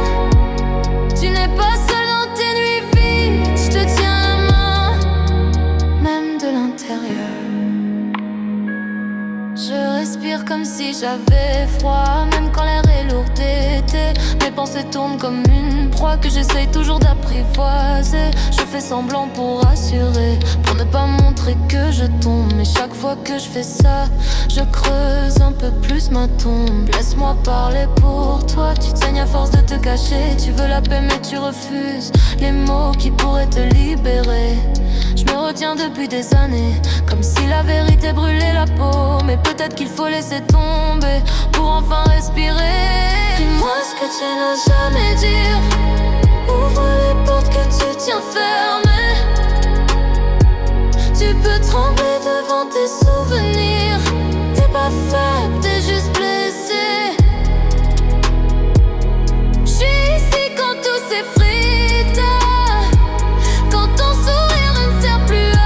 Tu n'es pas seul dans tes nuits vides, je te tiens la main, même de l'intérieur. Je respire comme si j'avais froid, même quand l'air est lourd d'été. Mes pensées tournent comme une proie que j'essaye toujours d'apprivoiser. Je fais semblant pour assurer, pour ne pas montrer que je tombe. Mais chaque fois que je fais ça, je creuse un peu plus ma tombe. Laisse-moi parler pour toi, tu te saignes à force de te cacher. Tu veux la paix mais tu refuses les mots qui pourraient te libérer. Je me retiens depuis des années, comme si la vérité brûlait la peau. Mais peut-être qu'il faut laisser tomber pour enfin respirer. Dis-moi ce que tu n'oses jamais dire, ouvre les portes que tu tiens fermées. Tu peux trembler devant tes souvenirs, t'es pas faible, t'es juste blessé. J'suis ici quand tout s'effrite, quand ton sourire ne sert plus à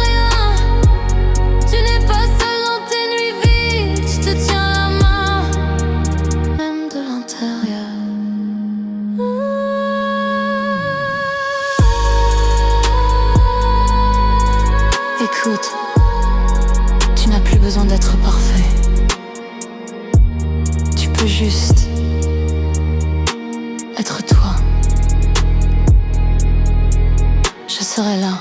rien. Tu n'es pas seul dans tes nuits vides, je te tiens la main, même de l'intérieur. Écoute, tu n'as plus besoin d'être parfait. Tu peux juste être toi. Je serai là,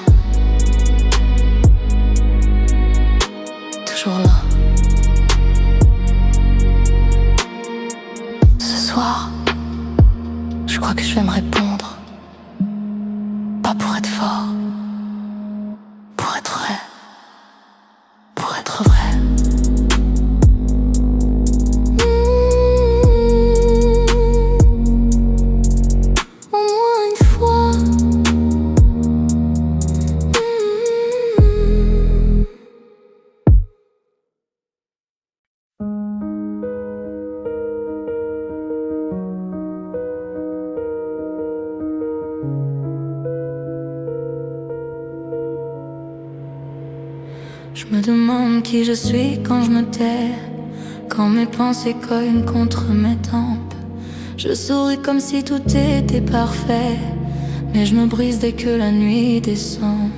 toujours là. Ce soir, je crois que je vais me répondre. Pas pour être fort, pour être vrai, pour être vrai. Au moins une fois. Je me demande qui je suis quand je me tais. Quand mes pensées cognent contre mes tempes, je souris comme si tout était parfait, mais je me brise dès que la nuit descend.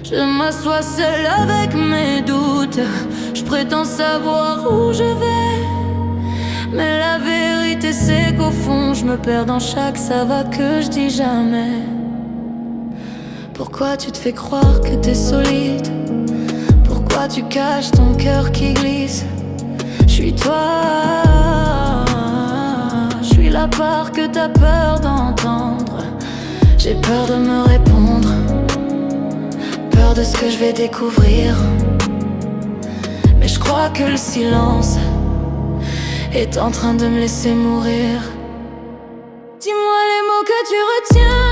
Je m'assois seule avec mes doutes, je prétends savoir où je vais, mais la vérité c'est qu'au fond je me perds dans chaque ça va que je dis jamais. Pourquoi tu te fais croire que t'es solide? Pourquoi tu caches ton cœur qui glisse? Je suis toi, je suis la part que t'as peur d'entendre. J'ai peur de me répondre, peur de ce que je vais découvrir. Mais je crois que le silence est en train de me laisser mourir. Dis-moi les mots que tu retiens,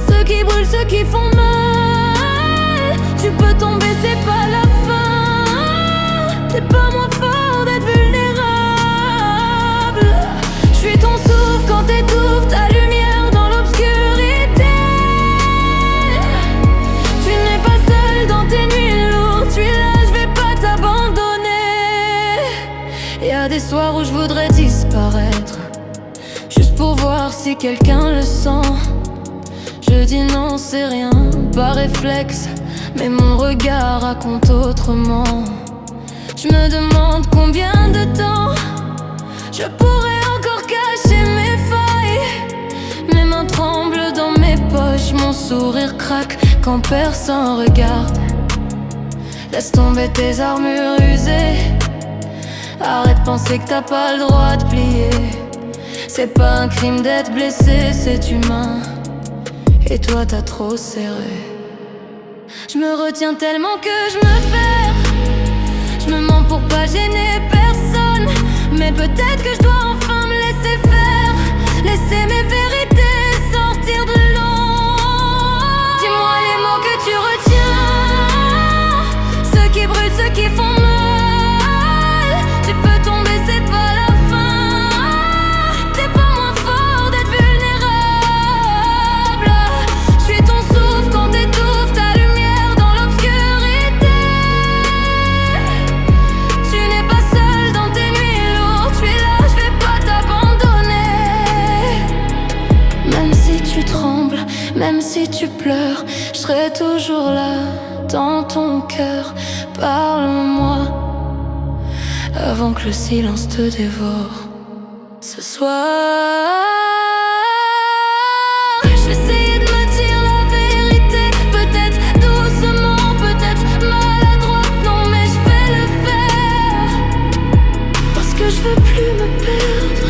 ceux qui brûlent, ceux qui font mal. Tu peux tomber, c'est pas la fin. T'es pas moins fort d'être vulnérable. Je suis ton souffle quand t'étouffes, ta lumière dans l'obscurité. Tu n'es pas seul dans tes nuits lourdes, je suis là, je vais pas t'abandonner. Y'a des soirs où je voudrais disparaître, juste pour voir si quelqu'un le sent. Je dis non, c'est rien, pas réflexe, mais mon regard raconte autrement. Je me demande combien de temps je pourrais encore cacher mes failles. Mes mains tremblent dans mes poches, mon sourire craque quand personne regarde. Laisse tomber tes armures usées, arrête de penser que t'as pas le droit de plier. C'est pas un crime d'être blessé, c'est humain. Et toi t'as trop serré. Je me retiens tellement que je me perds. Je me mens pour pas gêner personne, mais peut-être que je dois enfin me laisser faire, laisser mes vérités sortir de l'ombre. Dis-moi les mots que tu retiens, ceux qui brûlent, ceux qui font mal. Tu peux tomber, c'est pas la fin. T'es pas moins fort d'être vulnérable. Je suis ton souffle quand t'étouffes, ta lumière dans l'obscurité. Tu n'es pas seul dans tes nuits lourdes, je suis là, je vais pas t'abandonner. Même si tu trembles, même si tu pleures, je serai toujours là dans ton cœur. Parle-moi avant que le silence te dévore. Ce soir, je vais essayer de me dire la vérité, peut-être doucement, peut-être maladroite, non mais je vais le faire, parce que je veux plus me perdre.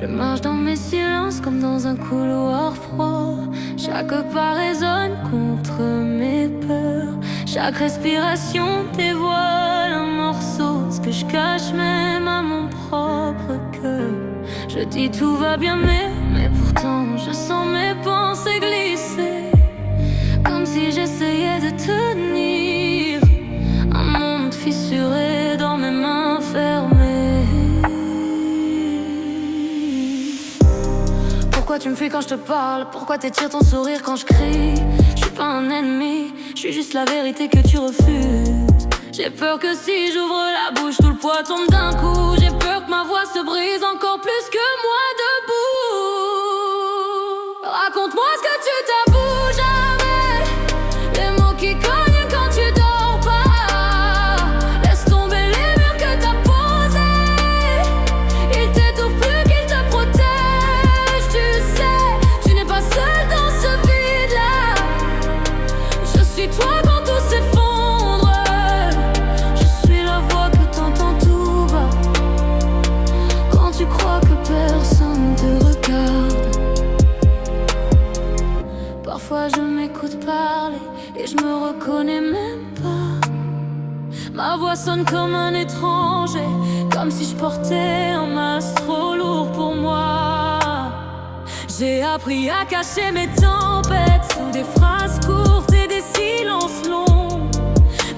Je marche dans mes silences comme dans un couloir froid. Chaque pas résonne contre mes peurs. Chaque respiration dévoile un morceau, ce que je cache même à mon propre cœur. Je dis tout va bien mais pourtant je sens mes pensées glisser, comme si j'essayais de tenir un monde fissuré dans mes mains fermées. Pourquoi tu me fuis quand je te parle? Pourquoi t'étires ton sourire quand je crie? Je suis pas un ennemi, je suis juste la vérité que tu refuses. J'ai peur que si j'ouvre la bouche, tout le poids tombe d'un coup. J'ai peur que ma voix se brise encore plus que moi debout. Raconte-moi ce que tu t'avoues jamais, les mots qui cognent quand tu dors pas. Laisse tomber les murs que t'as posés, ils t'étouffent plus qu'ils te protègent. Tu sais, tu n'es pas seul dans ce vide-là. Je suis toi quand tout s'effondre. Je suis la voix que t'entends tout bas quand tu crois que personne fois je m'écoute parler et je me reconnais même pas. Ma voix sonne comme un étranger, comme si je portais un masque trop lourd pour moi. J'ai appris à cacher mes tempêtes sous des phrases courtes et des silences longs.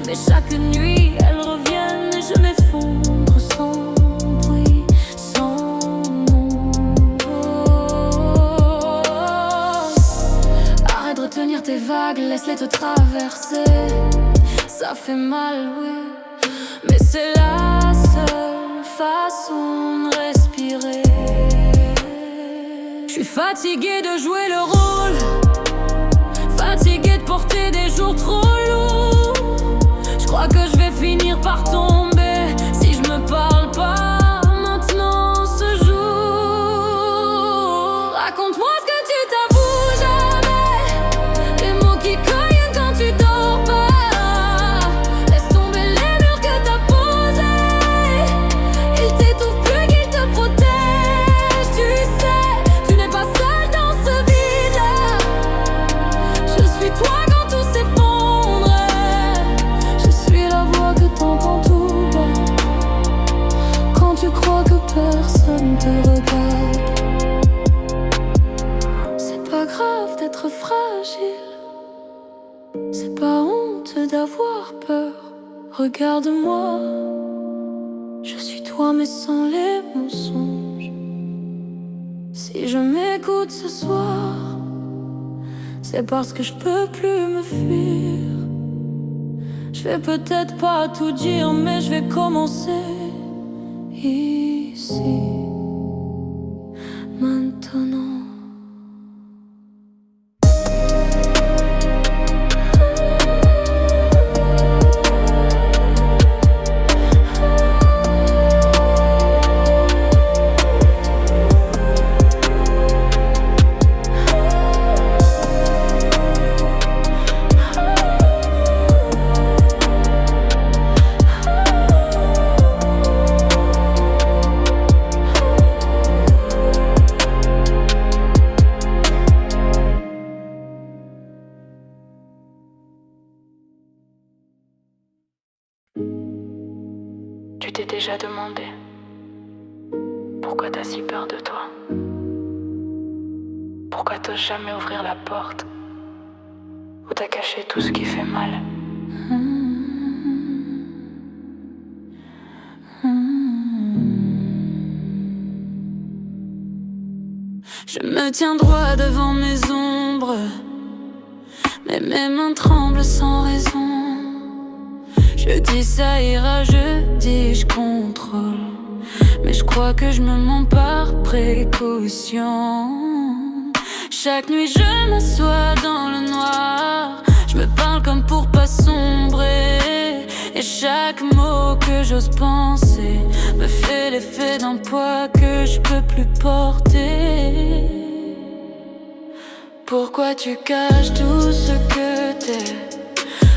Mais chaque nuit elles reviennent et je m'effondre sans bruit, sans nom. Oh. Arrête de retenir tes vagues, laisse-les te traverser. Ça fait mal, oui, mais c'est la seule façon de respirer. Je suis fatiguée de jouer le rôle, fatiguée de porter des jours trop lourds. Je crois que je vais finir par tomber si je me parle pas maintenant ce jour. Raconte-moi ce que tu t'avoues jamais, les mots qui cognent quand tu dors pas. Laisse tomber les murs que t'as posés, ils t'étouffent plus qu'ils te protègent. Tu sais, tu n'es pas seul dans ce vide-là. Je suis toi quand tout s'effondre. Je suis la voix que t'entends tout bas quand tu crois que personne te regarde. C'est pas grave d'être fragile, c'est pas honte d'avoir peur. Regarde-moi, je suis toi mais sans les mensonges. Si je m'écoute ce soir, c'est parce que je peux plus me fuir. Je vais peut-être pas tout dire, mais je vais commencer ici, maintenant. Tu t'es déjà demandé pourquoi t'as si peur de toi? Pourquoi t'oses jamais ouvrir la porte? Où t'as caché tout ce qui fait mal? Je me tiens droit devant mes ombres, mais mes mains tremblent sans raison. Je dis ça ira, je dis je contrôle, mais je crois que je me mens par précaution. Chaque nuit je m'assois dans le noir, je me parle comme pour pas sombrer. Et chaque mot que j'ose penser me fait l'effet d'un poids que je peux plus porter. Pourquoi tu caches tout ce que t'es?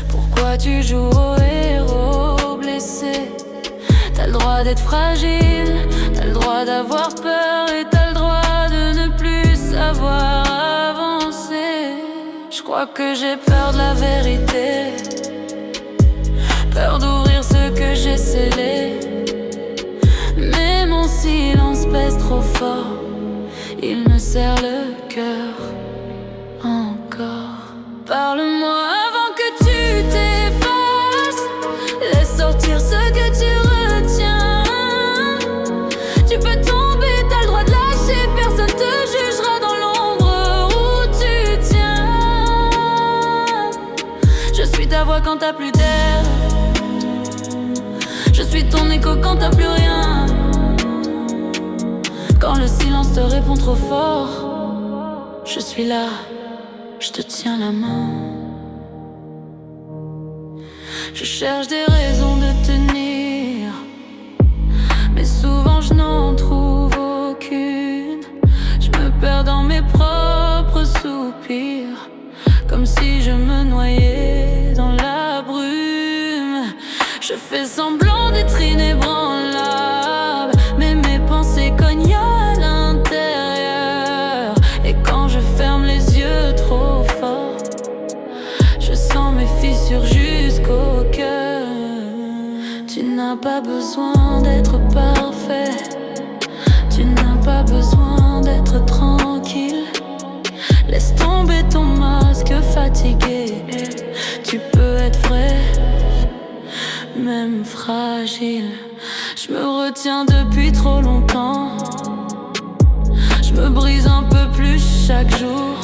Pourquoi tu joues au héros blessé? T'as le droit d'être fragile, t'as le droit d'avoir peur et t'as le droit de ne plus savoir avancer. Je crois que j'ai peur de la vérité, peur d'ouvrir ce que j'ai scellé. Mais mon silence pèse trop fort, il me serre le cœur encore. Parle-moi avant que tu t'effaces, laisse sortir ce que tu retiens. Tu peux tomber, t'as le droit de lâcher, personne te jugera dans l'ombre où tu tiens. Je suis ta voix quand t'as plus d'air, je suis ton écho quand t'as plus rien. Quand le silence te répond trop fort, je suis là, je te tiens la main. Je cherche des raisons de tenir, mais souvent je n'en trouve aucune. Je me perds dans mes propres soupirs, comme si je me noyais dans la brume. Je fais semblant d'être inébranlable, mais mes pensées cognent à l'intérieur. Et quand je ferme les yeux trop fort, n'as pas besoin d'être parfait. Tu n'as pas besoin d'être tranquille. Laisse tomber ton masque fatigué. Tu peux être vrai, même fragile. Je me retiens depuis trop longtemps. Je me brise un peu plus chaque jour.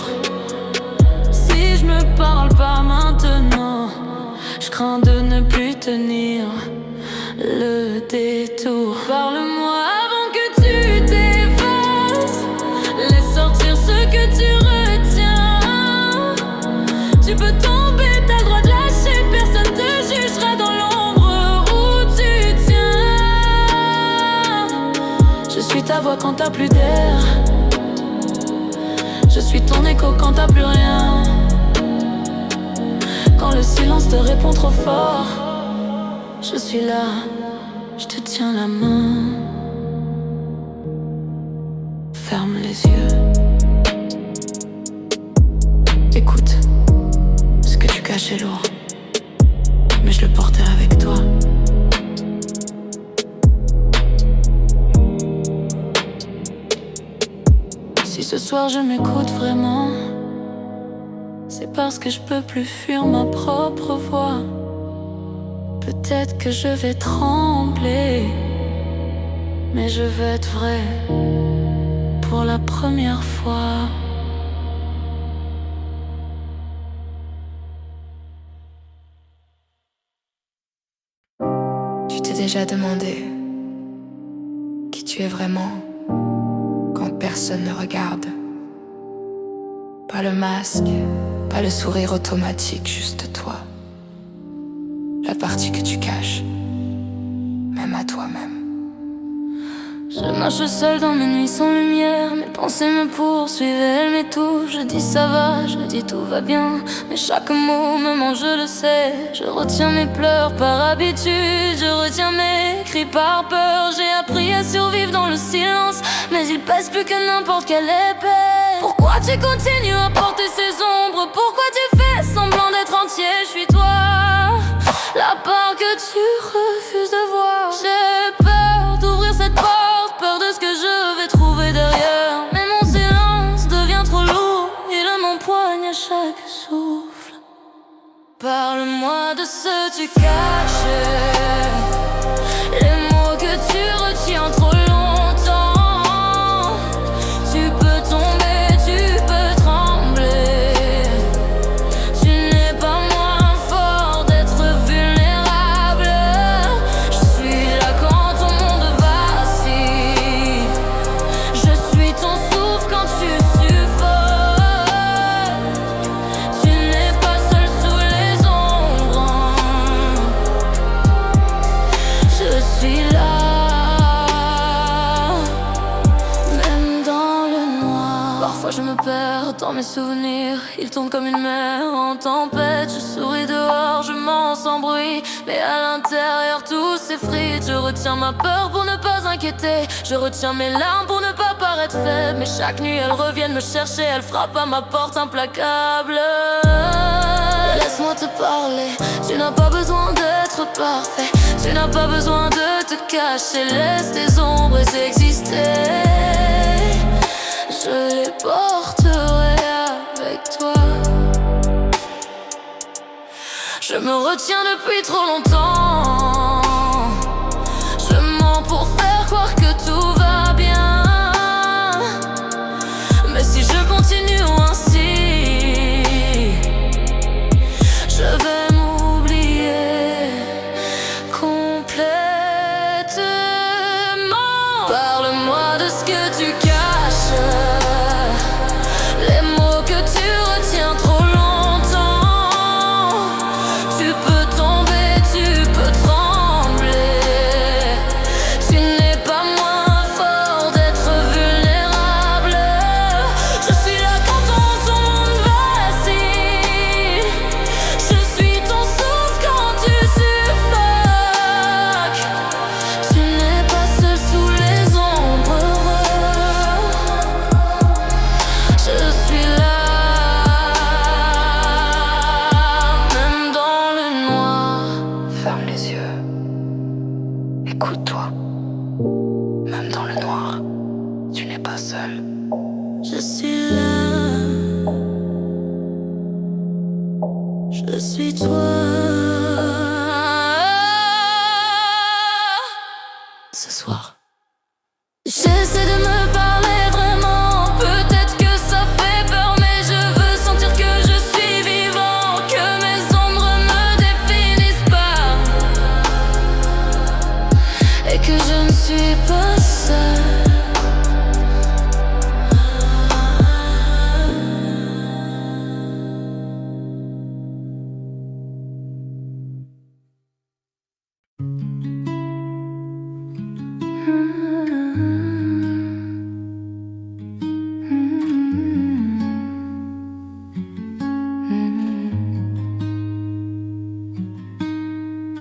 Si je me parle pas maintenant, je crains de ne plus tenir le détour. Parle-moi avant que tu t'effaces. Laisse sortir ce que tu retiens. Tu peux tomber, t'as le droit de lâcher. Personne te jugera dans l'ombre où tu tiens. Je suis ta voix quand t'as plus d'air. Je suis ton écho quand t'as plus rien. Quand le silence te répond trop fort, je suis là, je te tiens la main. Ferme les yeux. Écoute, ce que tu caches est lourd, mais je le porterai avec toi. Si ce soir je m'écoute vraiment, c'est parce que je peux plus fuir ma propre voix. Peut-être que je vais trembler, mais je veux être vrai pour la première fois. Tu t'es déjà demandé qui tu es vraiment quand personne ne regarde. Pas le masque, pas le sourire automatique, juste toi. La partie que tu caches, même à toi-même. Je marche seule dans mes nuits sans lumière. Mes pensées me poursuivent, elles m'étouffent. Je dis ça va, je dis tout va bien, mais chaque mot me mange, je le sais. Je retiens mes pleurs par habitude, je retiens mes cris par peur. J'ai appris à survivre dans le silence, mais il pèse plus que n'importe quelle épée. Pourquoi tu continues à porter ces ombres? Pourquoi tu fais semblant d'être entier? Je suis toi, la part que tu refuses de voir. J'ai peur d'ouvrir cette porte, peur de ce que je vais trouver derrière. Mais mon silence devient trop lourd, il m'empoigne à chaque souffle. Parle-moi de ce que tu caches, les mots que tu retiens trop longtemps. Tu peux tomber, tu peux trembler. Tu n'es pas moins fort d'être vulnérable. Je suis là quand ton monde vacille. Je suis ton souffle quand tu suffoques. Tu n'es pas seul sous les ombres. Je suis là, même dans le noir. Parfois je me perds dans mes souvenirs, ils tournent comme une mer en tempête. Je souris dehors, je mens sans bruit, mais à l'intérieur tout s'effrite. Je retiens ma peur pour ne pas inquiéter, je retiens mes larmes pour ne pas paraître faible. Mais chaque nuit elles reviennent me chercher, elles frappent à ma porte implacable. Laisse-moi te parler, tu n'as pas besoin d'être parfait. Tu n'as pas besoin de te cacher, laisse tes ombres exister. Je les porterai avec toi. Je me retiens depuis trop longtemps. Je mens pour faire croire que tout va bien. Mais si je continue ainsi, je vais m'oublier complètement. Parle-moi de ce que tu caches, les mots que tu retiens trop longtemps. Tu peux tomber, tu peux trembler. je suis là, je suis toi. Ce soir. J'essaie de me parler vraiment, peut-être que ça fait peur, mais je veux sentir que je suis vivant, que mes ombres me définissent pas, et que je ne suis pas seule.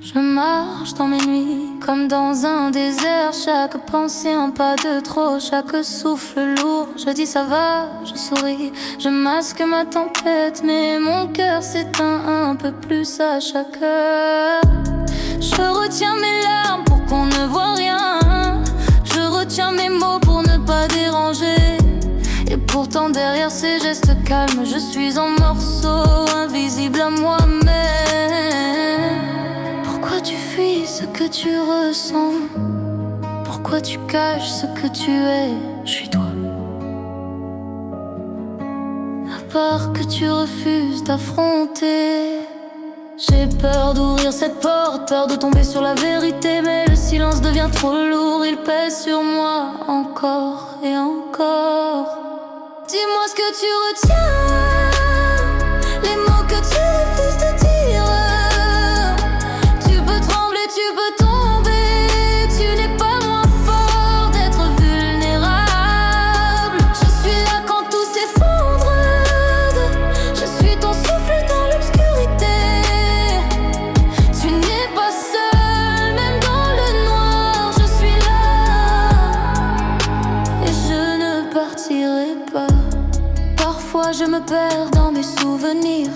Je marche dans mes nuits comme dans un désert. Chaque pensée un pas de trop, chaque souffle lourd. Je dis ça va, je souris, je masque ma tempête, mais mon cœur s'éteint un peu plus à chaque heure. Je retiens mes larmes pour qu'on ne voit rien. Je retiens mes mots pour ne pas déranger. Et pourtant derrière ces gestes calmes, je suis en morceaux, invisible à moi-même. Pourquoi tu fuis ce que tu ressens? Pourquoi tu caches ce que tu es? Je suis toi. À part que tu refuses d'affronter. J'ai peur d'ouvrir cette porte, peur de tomber sur la vérité, mais le silence devient trop lourd, il pèse sur moi encore et encore. Dis-moi ce que tu retiens, les mots que tu refuses de dire. Tu peux trembler, tu peux tomber, tu n'es pas moins fort d'être vulnérable. Je suis là quand tout s'effondre, je suis ton souffle dans l'obscurité. Tu n'es pas seul, même dans le noir, je suis là. Et je ne partirai pas. Parfois je me perds dans mes souvenirs.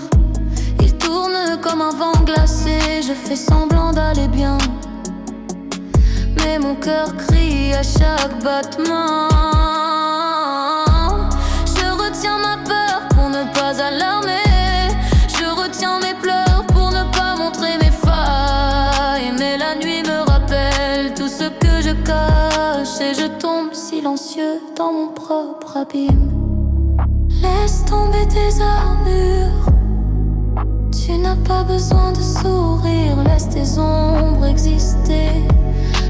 Ils tournent comme un vent glacé. Je fais semblant d'aller bien, mais mon cœur crie à chaque battement. Je retiens ma peur pour ne pas alarmer. Je retiens mes pleurs pour ne pas montrer mes failles. Mais la nuit me rappelle tout ce que je cache, et je tombe silencieux dans mon propre abîme. Laisse tomber tes armures, tu n'as pas besoin de sourire. Laisse tes ombres exister,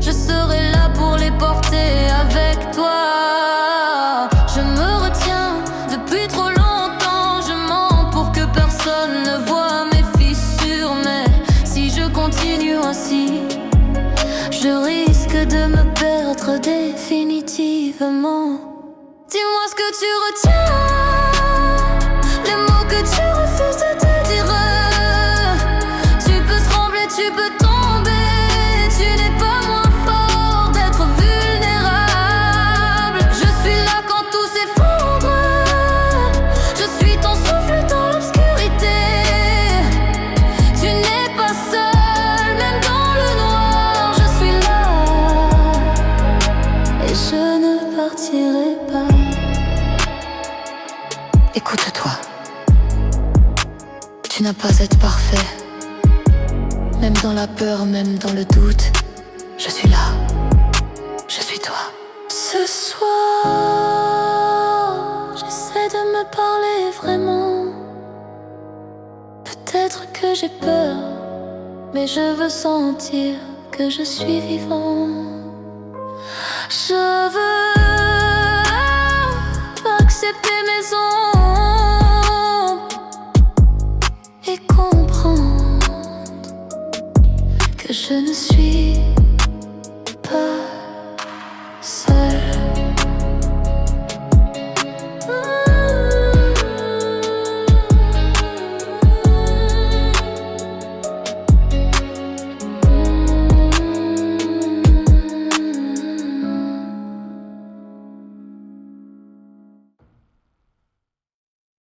je serai là pour les porter avec toi. Je me retiens depuis trop longtemps, je mens pour que personne ne voit mes fissures. Mais si je continue ainsi, je risque de me perdre définitivement. Dis-moi ce que tu retiens, les mots que tu refuses de te dire. Tu peux trembler, tu peux tomber, tu n'es pas moins fort d'être vulnérable. Je suis là quand tout s'effondre, je suis ton souffle dans l'obscurité. Tu n'es pas seul, même dans le noir, je suis là. Et je ne partirai pas. Écoute-toi. Tu n'as pas à être parfait. Même dans la peur, même dans le doute, je suis là. Je suis toi. Ce soir, j'essaie de me parler vraiment. Peut-être que j'ai peur, mais je veux sentir que je suis vivant. Je veux accepter mes ombres et comprendre que je ne suis